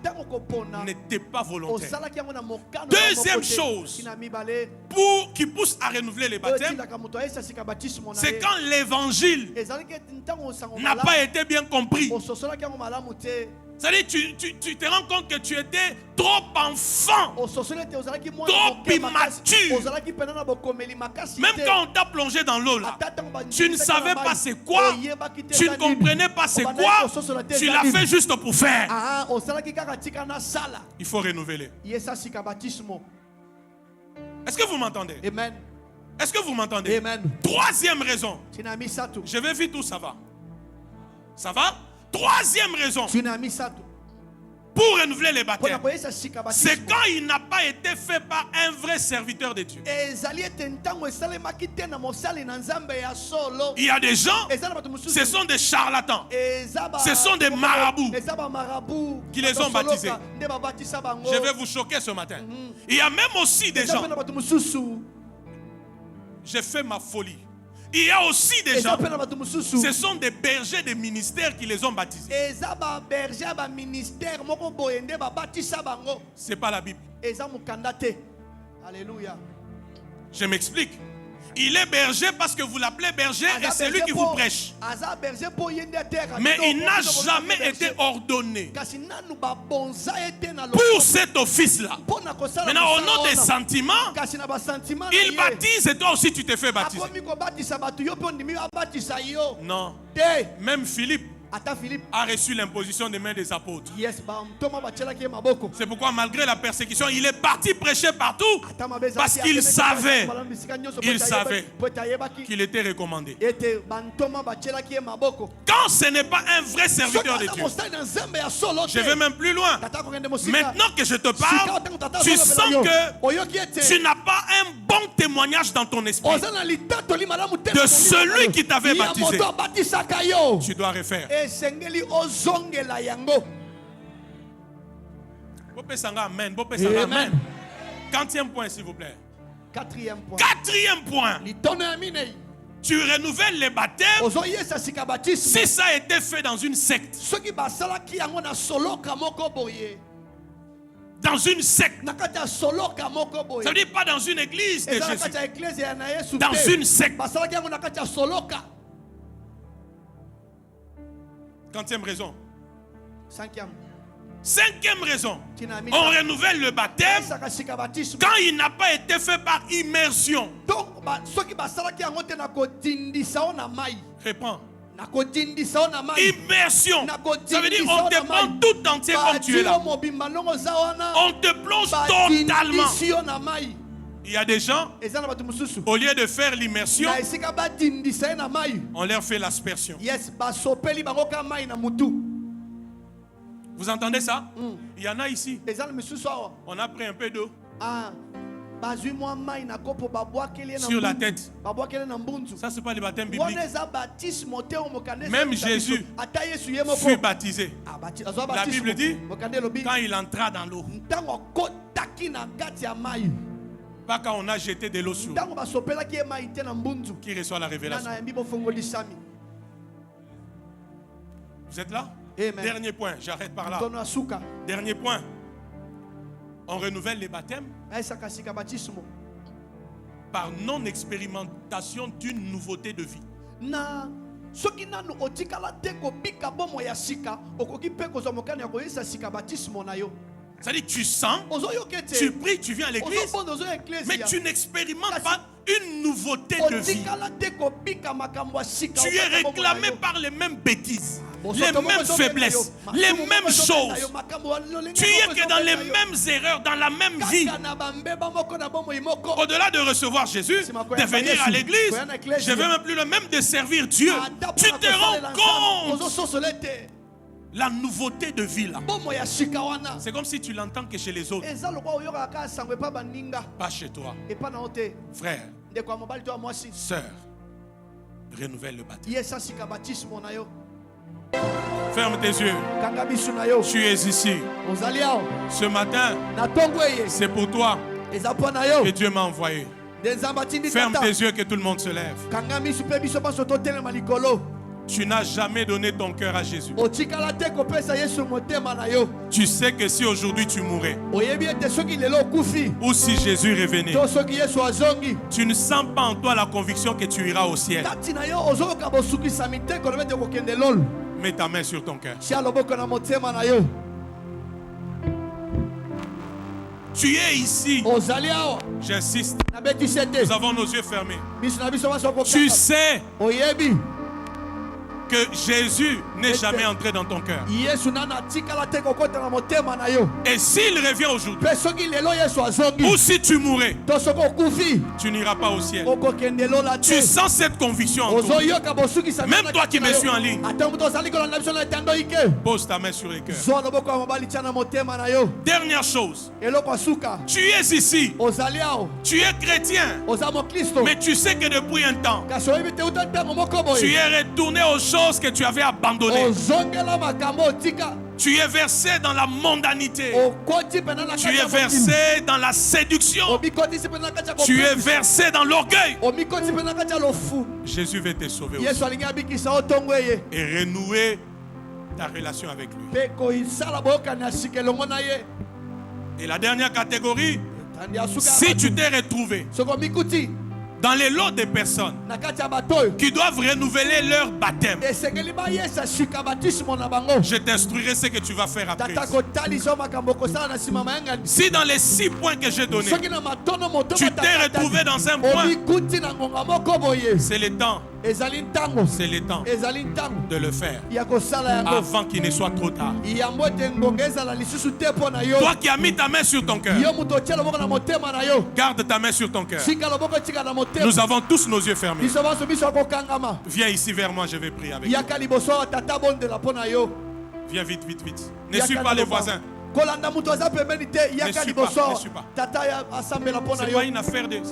n'était pas volontaire. Deuxième chose qui pousse à renouveler les baptêmes, c'est quand l'évangile n'a pas été bien compris. C'est-à-dire tu te rends compte que tu étais trop enfant, trop immature. Même quand on t'a plongé dans l'eau là, tu ne savais pas c'est quoi, tu ne comprenais pas c'est quoi, tu l'as fait juste pour faire. Il faut renouveler. Est-ce que vous m'entendez? Amen. Est-ce que vous m'entendez? Amen. Troisième raison. Je vais vite où ça va. Ça va? Troisième raison pour renouveler les baptêmes, c'est quand il n'a pas été fait par un vrai serviteur de Dieu. Il y a des gens, ce sont des charlatans, ce sont des marabouts qui les ont baptisés. Je vais vous choquer ce matin. Il y a même aussi des gens, j'ai fait ma folie. Il y a aussi des gens, ce sont des bergers des ministères qui les ont baptisés. C'est pas la Bible. Alléluia. Je m'explique. Il est berger parce que vous l'appelez berger et c'est lui qui vous prêche. Mais il n'a jamais été ordonné pour cet office-là. Maintenant, au nom des sentiments, il baptise et toi aussi tu te fais baptiser. Non. Même Philippe a reçu l'imposition des mains des apôtres. C'est pourquoi malgré la persécution, il est parti prêcher partout parce qu'il savait qu'il était recommandé. Quand ce n'est pas un vrai serviteur de Dieu, je vais même plus loin. Maintenant que je te parle, tu sens que tu n'as pas un bon témoignage dans ton esprit de celui qui t'avait baptisé. Tu dois refaire. Amen. Amen. 4e point, s'il vous plaît. 4e point. Tu renouvelles les baptêmes si ça a été fait dans une secte. Dans une secte. Ça veut dire pas dans une église de Jésus. Dans une secte. 4e raison. 5e raison. On renouvelle le baptême quand il n'a pas été fait par immersion. Réponds. Immersion. Ça veut dire on te prend tout entier comme tu es là. On te plonge totalement. Il y a des gens, au lieu de faire l'immersion, on leur fait l'aspersion. Vous entendez ça? Il y en a ici. On a pris un peu d'eau sur la tête. Ça, c'est pas le baptême biblique. Même Jésus fut baptisé. La Bible dit quand il entra dans l'eau. Pas quand on a jeté de l'eau sur qui reçoit la révélation. Vous êtes là? Amen. Dernier point, j'arrête par là. Tono asuka. Dernier point. On renouvelle les baptêmes Aisaka sika baptisme. par non-expérimentation d'une nouveauté de vie. Na soki nanu otikala te ko bika bomo ya sika okoki pe ko zomokana ya koyesa sika baptisme na yo. C'est-à-dire tu sens, Ozoyokete. tu pries, tu viens à l'église, mais tu n'expérimentes pas une nouveauté de vie. Tu es réclamé par les mêmes bêtises, les mêmes faiblesses, les mêmes choses. Tu es que dans les mêmes erreurs, dans la même vie. Au-delà de recevoir Jésus, de venir à l'église, je ne veux même plus le même de servir Dieu. Tu te rends compte la nouveauté de vie là. C'est comme si tu l'entends que chez les autres, pas chez toi. Frère, sœur, renouvelle le baptême. Ferme tes yeux. Tu es ici. Ce matin, c'est pour toi que Dieu m'a envoyé. Ferme tes yeux que tout le monde se lève. Tu n'as jamais donné ton cœur à Jésus. Tu sais que si aujourd'hui tu mourais, ou si Jésus revenait, tu ne sens pas en toi la conviction que tu iras au ciel. Mets ta main sur ton cœur. Tu es ici. J'insiste. Nous avons nos yeux fermés. Tu sais que Jésus n'est jamais entré dans ton cœur. Et s'il revient aujourd'hui, ou si tu mourais, tu n'iras pas au ciel. Tu sens cette conviction en toi. Même toi qui me suis en ligne, pose ta main sur les cœurs. Dernière chose, tu es ici, tu es chrétien, mais tu sais que depuis un temps, tu es retourné aux choses que tu avais abandonnées. Tu es versé dans la mondanité. Tu es versé dans la séduction. Tu es versé dans l'orgueil. Jésus veut te sauver aussi et renouer ta relation avec lui. Et la dernière catégorie, si tu t'es retrouvé dans les lots des personnes qui doivent renouveler leur baptême, je t'instruirai ce que tu vas faire après. Si dans les 6 points que j'ai donnés, tu t'es retrouvé dans un point, c'est le temps. C'est le temps de le faire avant qu'il ne soit trop tard. Toi qui as mis ta main sur ton cœur, garde ta main sur ton cœur. Nous avons tous nos yeux fermés. Viens ici vers moi, je vais prier avec toi. Viens vite, vite, vite. Ne suis pas les voisins. Ne suis pas. C'est pas une affaire de...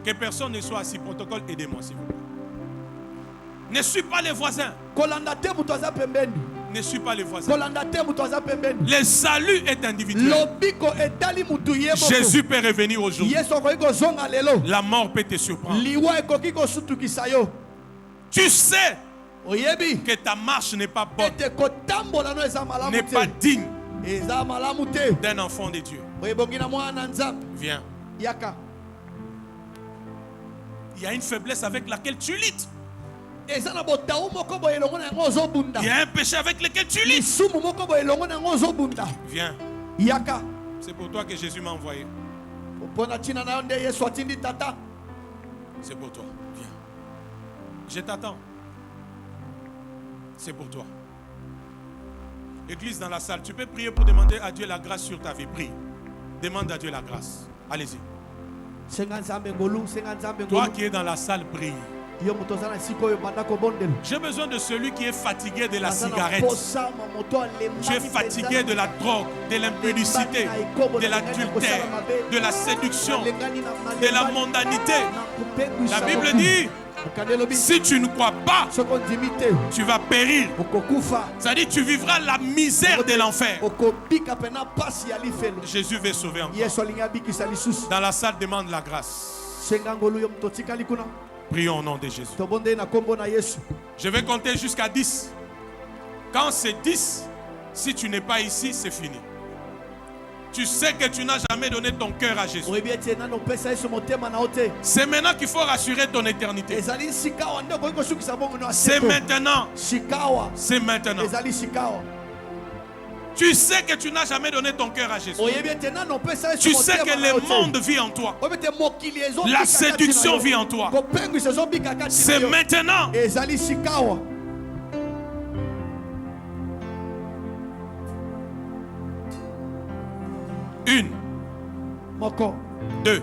que personne ne soit assis. Protocole, aidez-moi s'il vous plaît. Ne suis pas les voisins. Ne suis pas les voisins. Le salut est individuel. Jésus peut revenir aujourd'hui. La mort peut te surprendre. Tu sais que ta marche n'est pas bonne, n'est pas digne d'un enfant de Dieu. Viens. Il y a une faiblesse avec laquelle tu luttes. Il y a un péché avec lequel tu luttes. Viens. C'est pour toi que Jésus m'a envoyé. C'est pour toi. Viens. Je t'attends. C'est pour toi. Église dans la salle, tu peux prier pour demander à Dieu la grâce sur ta vie. Prie. Demande à Dieu la grâce. Allez-y. Toi qui es dans la salle, prie. J'ai besoin de celui qui est fatigué de la cigarette. Tu es fatigué de la drogue, de l'impudicité, de l'adultère, de la séduction, de la mondanité. La Bible dit, si tu ne crois pas, tu vas périr. C'est-à-dire tu vivras la misère de l'enfer. Jésus veut sauver encore. Dans la salle, demande la grâce. Prions au nom de Jésus. Je vais compter jusqu'à 10. Quand c'est 10, si tu n'es pas ici, c'est fini. Tu sais que tu n'as jamais donné ton cœur à Jésus. C'est maintenant qu'il faut rassurer ton éternité. C'est maintenant. C'est maintenant. Tu sais que tu n'as jamais donné ton cœur à Jésus. Tu sais que le monde vit en toi. La séduction vit en toi. C'est maintenant. Une. Deux.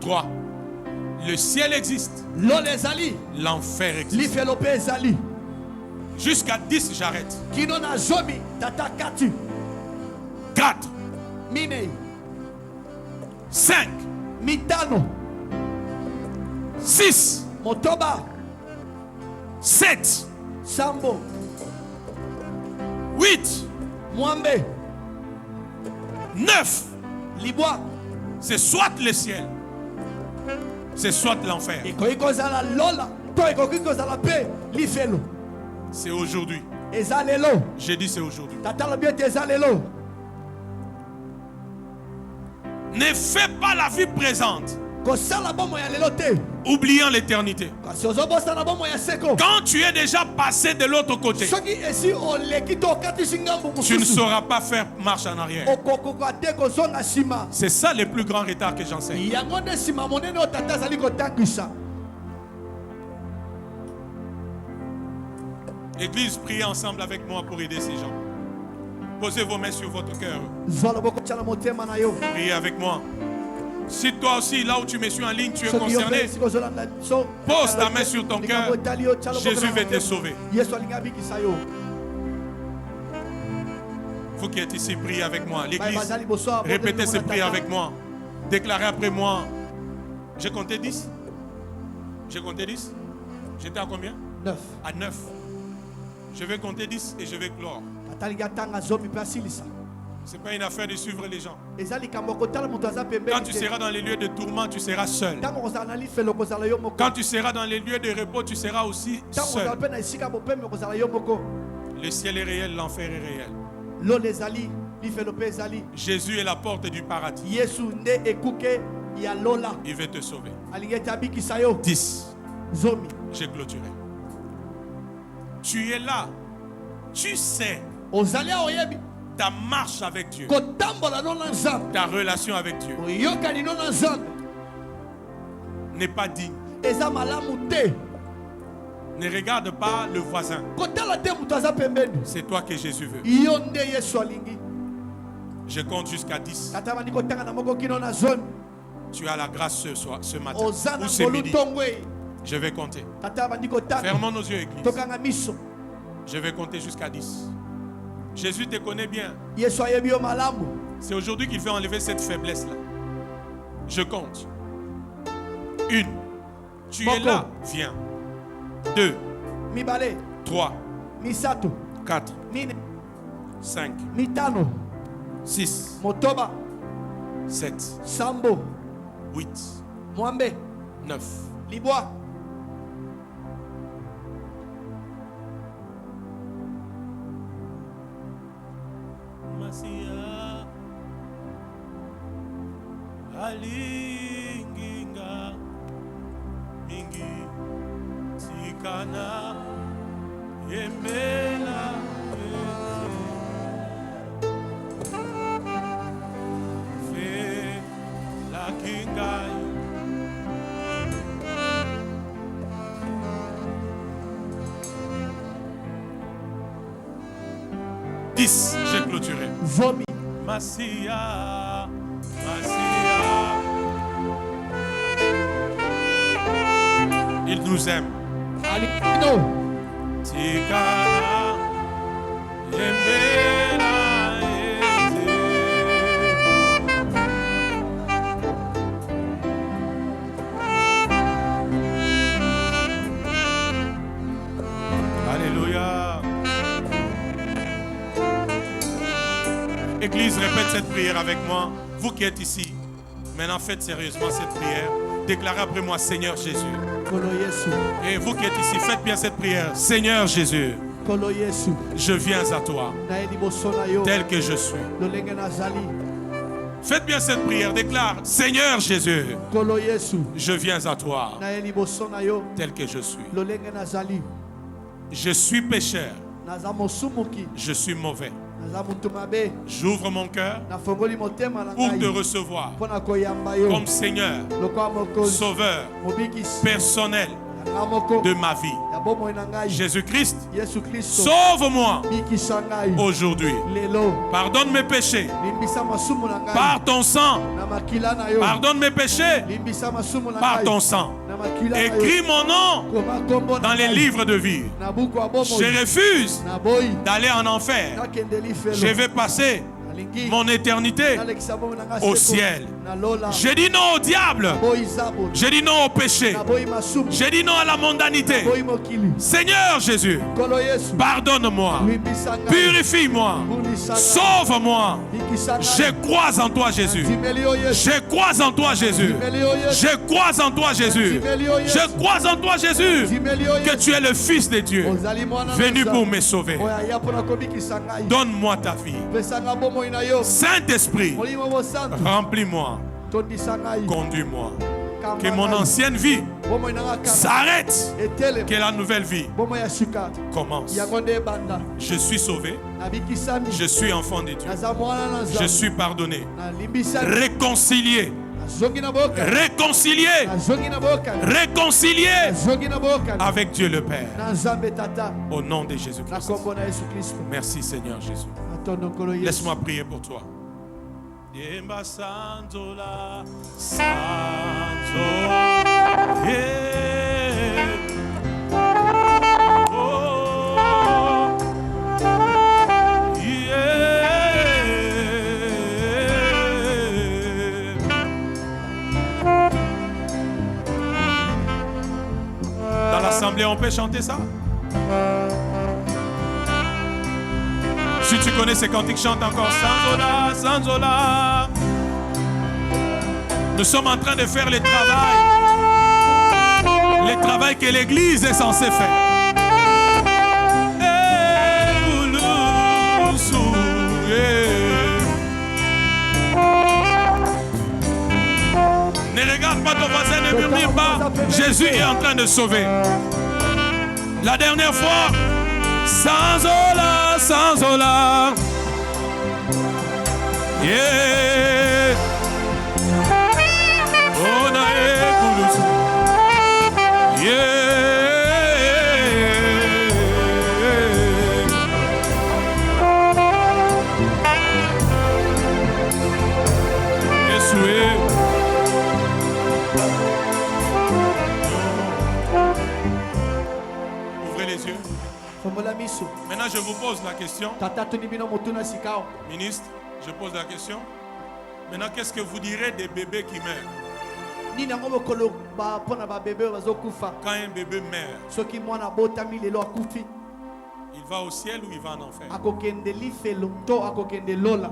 Trois. Le ciel existe. L'enfer existe. Jusqu'à 10, j'arrête. 4. 5. 6. 7. 8. 9. C'est soit le ciel, c'est soit l'enfer. C'est aujourd'hui. J'ai dit c'est aujourd'hui. Ne fais pas la vie présente oubliant l'éternité. Quand tu es déjà passé de l'autre côté, tu ne sauras pas faire marche en arrière. C'est ça le plus grand retard que j'enseigne. Église, priez ensemble avec moi pour aider ces gens. Posez vos mains sur votre cœur. Priez avec moi. Si toi aussi, là où tu me suis en ligne, tu es concerné, pose ta main sur ton cœur. Jésus va te sauver. Vous qui êtes ici, priez avec moi. L'église, répétez ces prières avec moi. Déclarez après moi. J'ai compté 10. J'ai compté 10. J'étais à combien? 9. À 9. Je vais compter 10 et je vais clore. Ce n'est pas une affaire de suivre les gens. Quand tu seras dans les lieux de tourment, tu seras seul. Quand tu seras dans les lieux de repos, tu seras aussi seul. Le ciel est réel, l'enfer est réel. Jésus est la porte du paradis. Il veut te sauver. 10. J'ai clôturé. Tu es là. Tu sais ta marche avec Dieu, ta relation avec Dieu n'est pas digne. Ne regarde pas le voisin. C'est toi que Jésus veut. Je compte jusqu'à 10. Tu as la grâce ce matin ou ce midi. Je vais compter. Fermons nos yeux, Église. Je vais compter jusqu'à 10. Jésus te connaît bien. C'est aujourd'hui qu'il fait enlever cette faiblesse-là. Je compte. 1. Tu es là. Viens. 2. 3. 4. 5. 6. 7. 8. 9. Masia alinginga mingi tikana yemela fe la kingai. J'ai clôturé. Masia, Masia. Il nous aime. Tikana, Yembela, Alléluia. Église, répète cette prière avec moi. Vous qui êtes ici, maintenant faites sérieusement cette prière. Déclarez après moi, Seigneur Jésus, Kolo Yesu. Et vous qui êtes ici, faites bien cette prière. Seigneur Jésus, Kolo Yesu. je viens à toi, Na ye liboso na yo. tel que je suis. Lolenge nazali. Faites bien cette prière. Déclare, Seigneur Jésus, Kolo Yesu. je viens à toi, Na ye liboso na yo. tel que je suis. Lolenge nazali. Je suis pécheur, Naza mosumuki. je suis mauvais. Naza mutu mabe. J'ouvre mon cœur Nafongoli motema na pour te ngai. recevoir Mpona koyamba yo. comme Seigneur, Lokola mokonzi. Sauveur, Mobikisi. personnel Nanga moko. de ma vie. Ya bomoi na ngai. Jésus-Christ, Yesu Kristo. sauve-moi Bikisa ngai. aujourd'hui. Lelo. Pardonne mes péchés Limbisa masumu na ngai. par ton sang. Na makila na yo. Pardonne mes péchés Limbisa masumu na par ngai. ton sang. Na makila na yo. Écris mon nom Koma kombo na dans les ngai. livres de vie. Na buku ya bomoi. Je refuse Na boyi. d'aller en enfer. Nakende lifelo. Je vais passer Nalingi. mon éternité Nalekisa bomoi na ngai au seko. ciel. Na lola. J'ai dit non au diable. Boyi zabo. J'ai dit non au péché. Na boyi masumu. J'ai dit non à la mondanité. Boyi mokili. Seigneur Jésus, Kolo Yesu. pardonne-moi. Limbisa ngai. Purifie-moi. Bundisa ngai. Sauve-moi. Bikisa ngai. Je crois en toi, Jésus. Ndimeli yo Yesu. Je crois en toi, Jésus. Ndimeli yo Yesu. Je crois en toi, Jésus. Je crois en toi, Jésus, Ndimeli yo que Yesu. tu es le Fils de Dieu, Ozali mwana na venu Nzambe. pour me sauver. Oya ya mpona kobikisa ngai. Donne-moi ta vie. Pesa nga bomoi na yo. Saint-Esprit, Molimo bosantu. remplis-moi, Tondisa ngai. conduis-moi. Kamba Que mon ngai. ancienne vie Bomoi na nga kamba. s'arrête. Etelema. Que la nouvelle vie Bomoi ya sika. commence. Yango nde ebanda. Je suis sauvé. Nabikisami. Je suis enfant de Dieu. Naza mwana na Je Nzambe. suis pardonné. Nalimbisami. Réconcilié. Nazongi na bokani. Réconcilié. Nazongi na bokani. Réconcilié Nazongi na bokani. avec Dieu le Père. Na Nzambe tata. Au nom de Na Jésus-Christ. kombo na Yesu Kristo. Merci Seigneur Jésus. Atondo nkolo Yesu. Laisse-moi prier pour toi. Yemba sanzola, sanzola, yeah. Oh, yeah. Dans l'assemblée, on peut chanter ça? Si tu connais ces cantiques, chante encore Sanzola, Sanzola. Nous sommes en train de faire le travail que l'Église est censée faire. Ne regarde pas ton voisin, ne murmure pas. Jésus est en train de sauver. La dernière fois, Sanzola, Sanzola. Yeah. Oh, nae kulusu. Yeah. Yesoué. Ouvrez les yeux. Fongola miso. Maintenant, je vous pose la question. Tata toni bino motuna sikao. Ministre, je pose la question. Maintenant, qu'est-ce que vous direz des bébés qui meurent? Nini yango mokolo ba pona ba bébé bazokufa. Quand un bébé meurt, Soki mwana botami lelo akufi. il va au ciel ou il va en enfer? Akokende lifelo to akokende lola.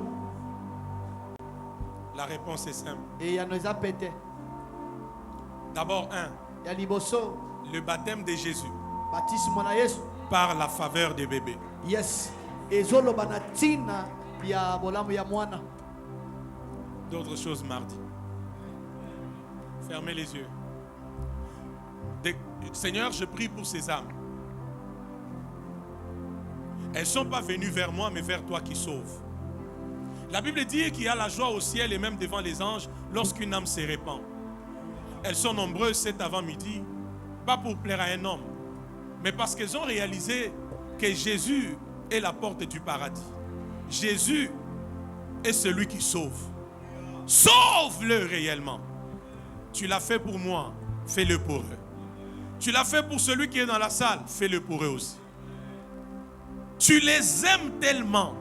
La réponse est simple. Et ya noza pete. D'abord, Ya liboso le baptême de Jésus baptisme na Yesu. par la faveur des bébés. Yes. Ezoloba na tina ya bolamu ya mwana. D'autres choses mardi. Fermez les yeux. Seigneur, je prie pour ces âmes. Elles ne sont pas venues vers moi, mais vers toi qui sauves. La Bible dit qu'il y a la joie au ciel et même devant les anges lorsqu'une âme se répand. Elles sont nombreuses cet avant-midi, pas pour plaire à un homme, mais parce qu'elles ont réalisé que Jésus est la porte du paradis. Jésus est celui qui sauve. Sauve-le réellement. Tu l'as fait pour moi, fais-le pour eux. Tu l'as fait pour celui qui est dans la salle, fais-le pour eux aussi. Tu les aimes tellement.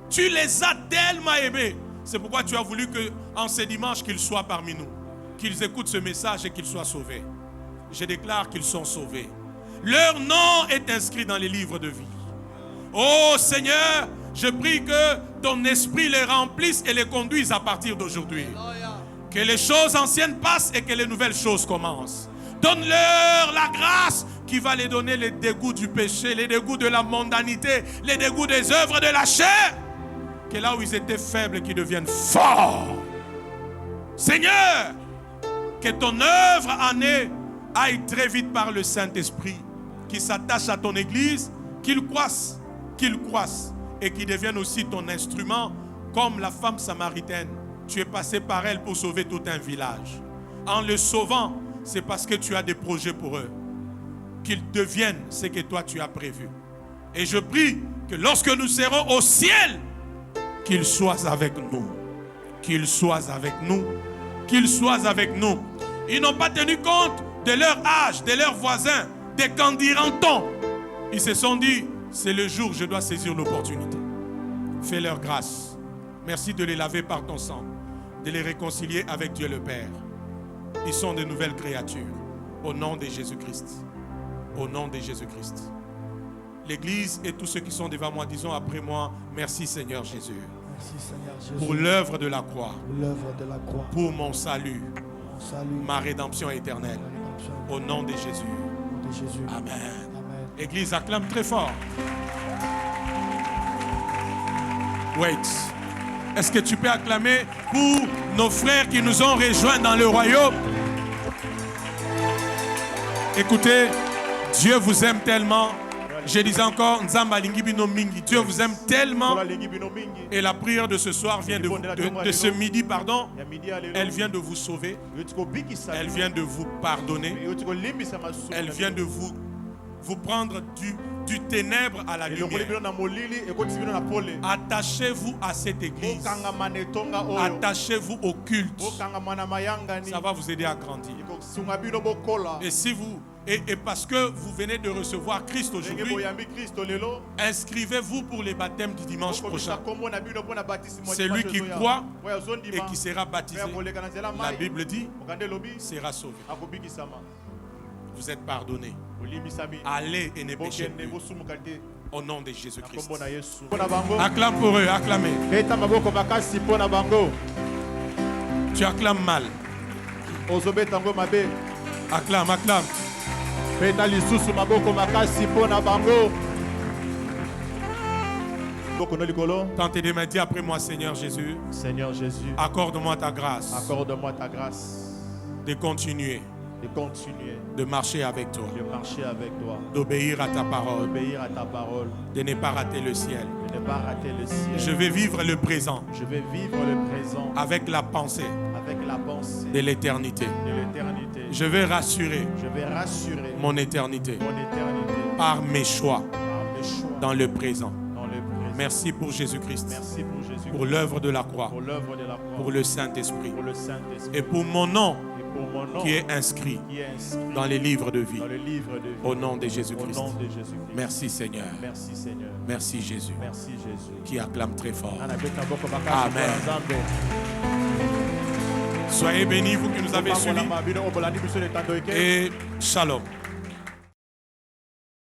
Tu les as tellement aimés. C'est pourquoi tu as voulu qu'en ce dimanche, qu'ils soient parmi nous. Qu'ils écoutent ce message et qu'ils soient sauvés. Je déclare qu'ils sont sauvés. Leur nom est inscrit dans les livres de vie. Oh Seigneur, je prie que ton esprit les remplisse et les conduise à partir d'aujourd'hui. Que les choses anciennes passent et que les nouvelles choses commencent. Donne-leur la grâce qui va les donner les dégoûts du péché, les dégoûts de la mondanité, les dégoûts des œuvres de la chair. Que là où ils étaient faibles, qu'ils deviennent forts. Seigneur, que ton œuvre en ait aille très vite par le Saint-Esprit, qui s'attache à ton Église, qu'il croisse, et qu'il devienne aussi ton instrument, comme la femme samaritaine. Tu es passé par elle pour sauver tout un village. En le sauvant, c'est parce que tu as des projets pour eux. Qu'ils deviennent ce que toi tu as prévu. Et je prie que lorsque nous serons au ciel, qu'ils soient avec nous. Qu'ils soient avec nous. Qu'ils soient avec nous. Ils n'ont pas tenu compte de leur âge, de leurs voisins, des candirantons. Ils se sont dit, c'est le jour où je dois saisir l'opportunité. Fais leur grâce. Merci de les laver par ton sang, de les réconcilier avec Dieu le Père. Ils sont de nouvelles créatures. Au nom de Jésus-Christ. Au nom de Jésus-Christ. L'Église et tous ceux qui sont devant moi, disons après moi, merci Seigneur Jésus. Merci Seigneur Jésus. Pour l'œuvre de la croix. L'œuvre de la croix. Pour mon salut. Mon salut. Ma rédemption éternelle. Au nom de Jésus. Au nom de Jésus. Amen. Amen. Église, acclame très fort. Wait. Est-ce que tu peux acclamer pour nos frères qui nous ont rejoints dans le royaume? Écoutez, Dieu vous aime tellement. Je disais encore, Dieu vous aime tellement. Et la prière de ce soir vient de ce midi, pardon. Elle vient de vous sauver. Elle vient de vous pardonner. Elle vient de vous prendre du ténèbre à la lumière. Attachez-vous à cette église. Attachez-vous au culte. Ça va vous aider à grandir. Et si vous et parce que vous venez de recevoir Christ aujourd'hui, inscrivez-vous pour les baptêmes du dimanche prochain. C'est lui qui croit et qui sera baptisé. La Bible dit, sera sauvé. Vous êtes pardonnés. Allez et ne péchez plus. Au nom de Jésus-Christ. Acclame pour eux, acclamez. Tu acclames mal. Acclame, acclame. Tentez de me dire après moi, Seigneur Jésus. Seigneur Jésus. Accorde-moi ta grâce. Accorde-moi ta grâce. De continuer. De continuer. De marcher avec toi. De marcher avec toi. D'obéir à ta parole. D'obéir à ta parole. De ne pas rater le ciel. De ne pas rater le ciel. Je vais vivre le présent. Je vais vivre le présent. Avec la pensée. Avec la pensée. De l'éternité. De l'éternité. Je vais rassurer. Je vais rassurer. Mon éternité. Mon éternité. Par mes choix. Par mes choix. Dans le présent. Dans le présent. Merci pour Jésus-Christ. Merci pour Jésus-Christ. Pour l'œuvre de la croix. Pour l'œuvre de la croix. Pour le Saint-Esprit. Pour le Saint-Esprit. Et pour mon nom. Mon nom, qui est inscrit dans les livres de vie. Au nom de Jésus-Christ. Merci Seigneur. Merci Seigneur. Merci Jésus. Merci Jésus. Qui acclame très fort. Amen. Soyez bénis, vous qui nous avez suivis. Et shalom.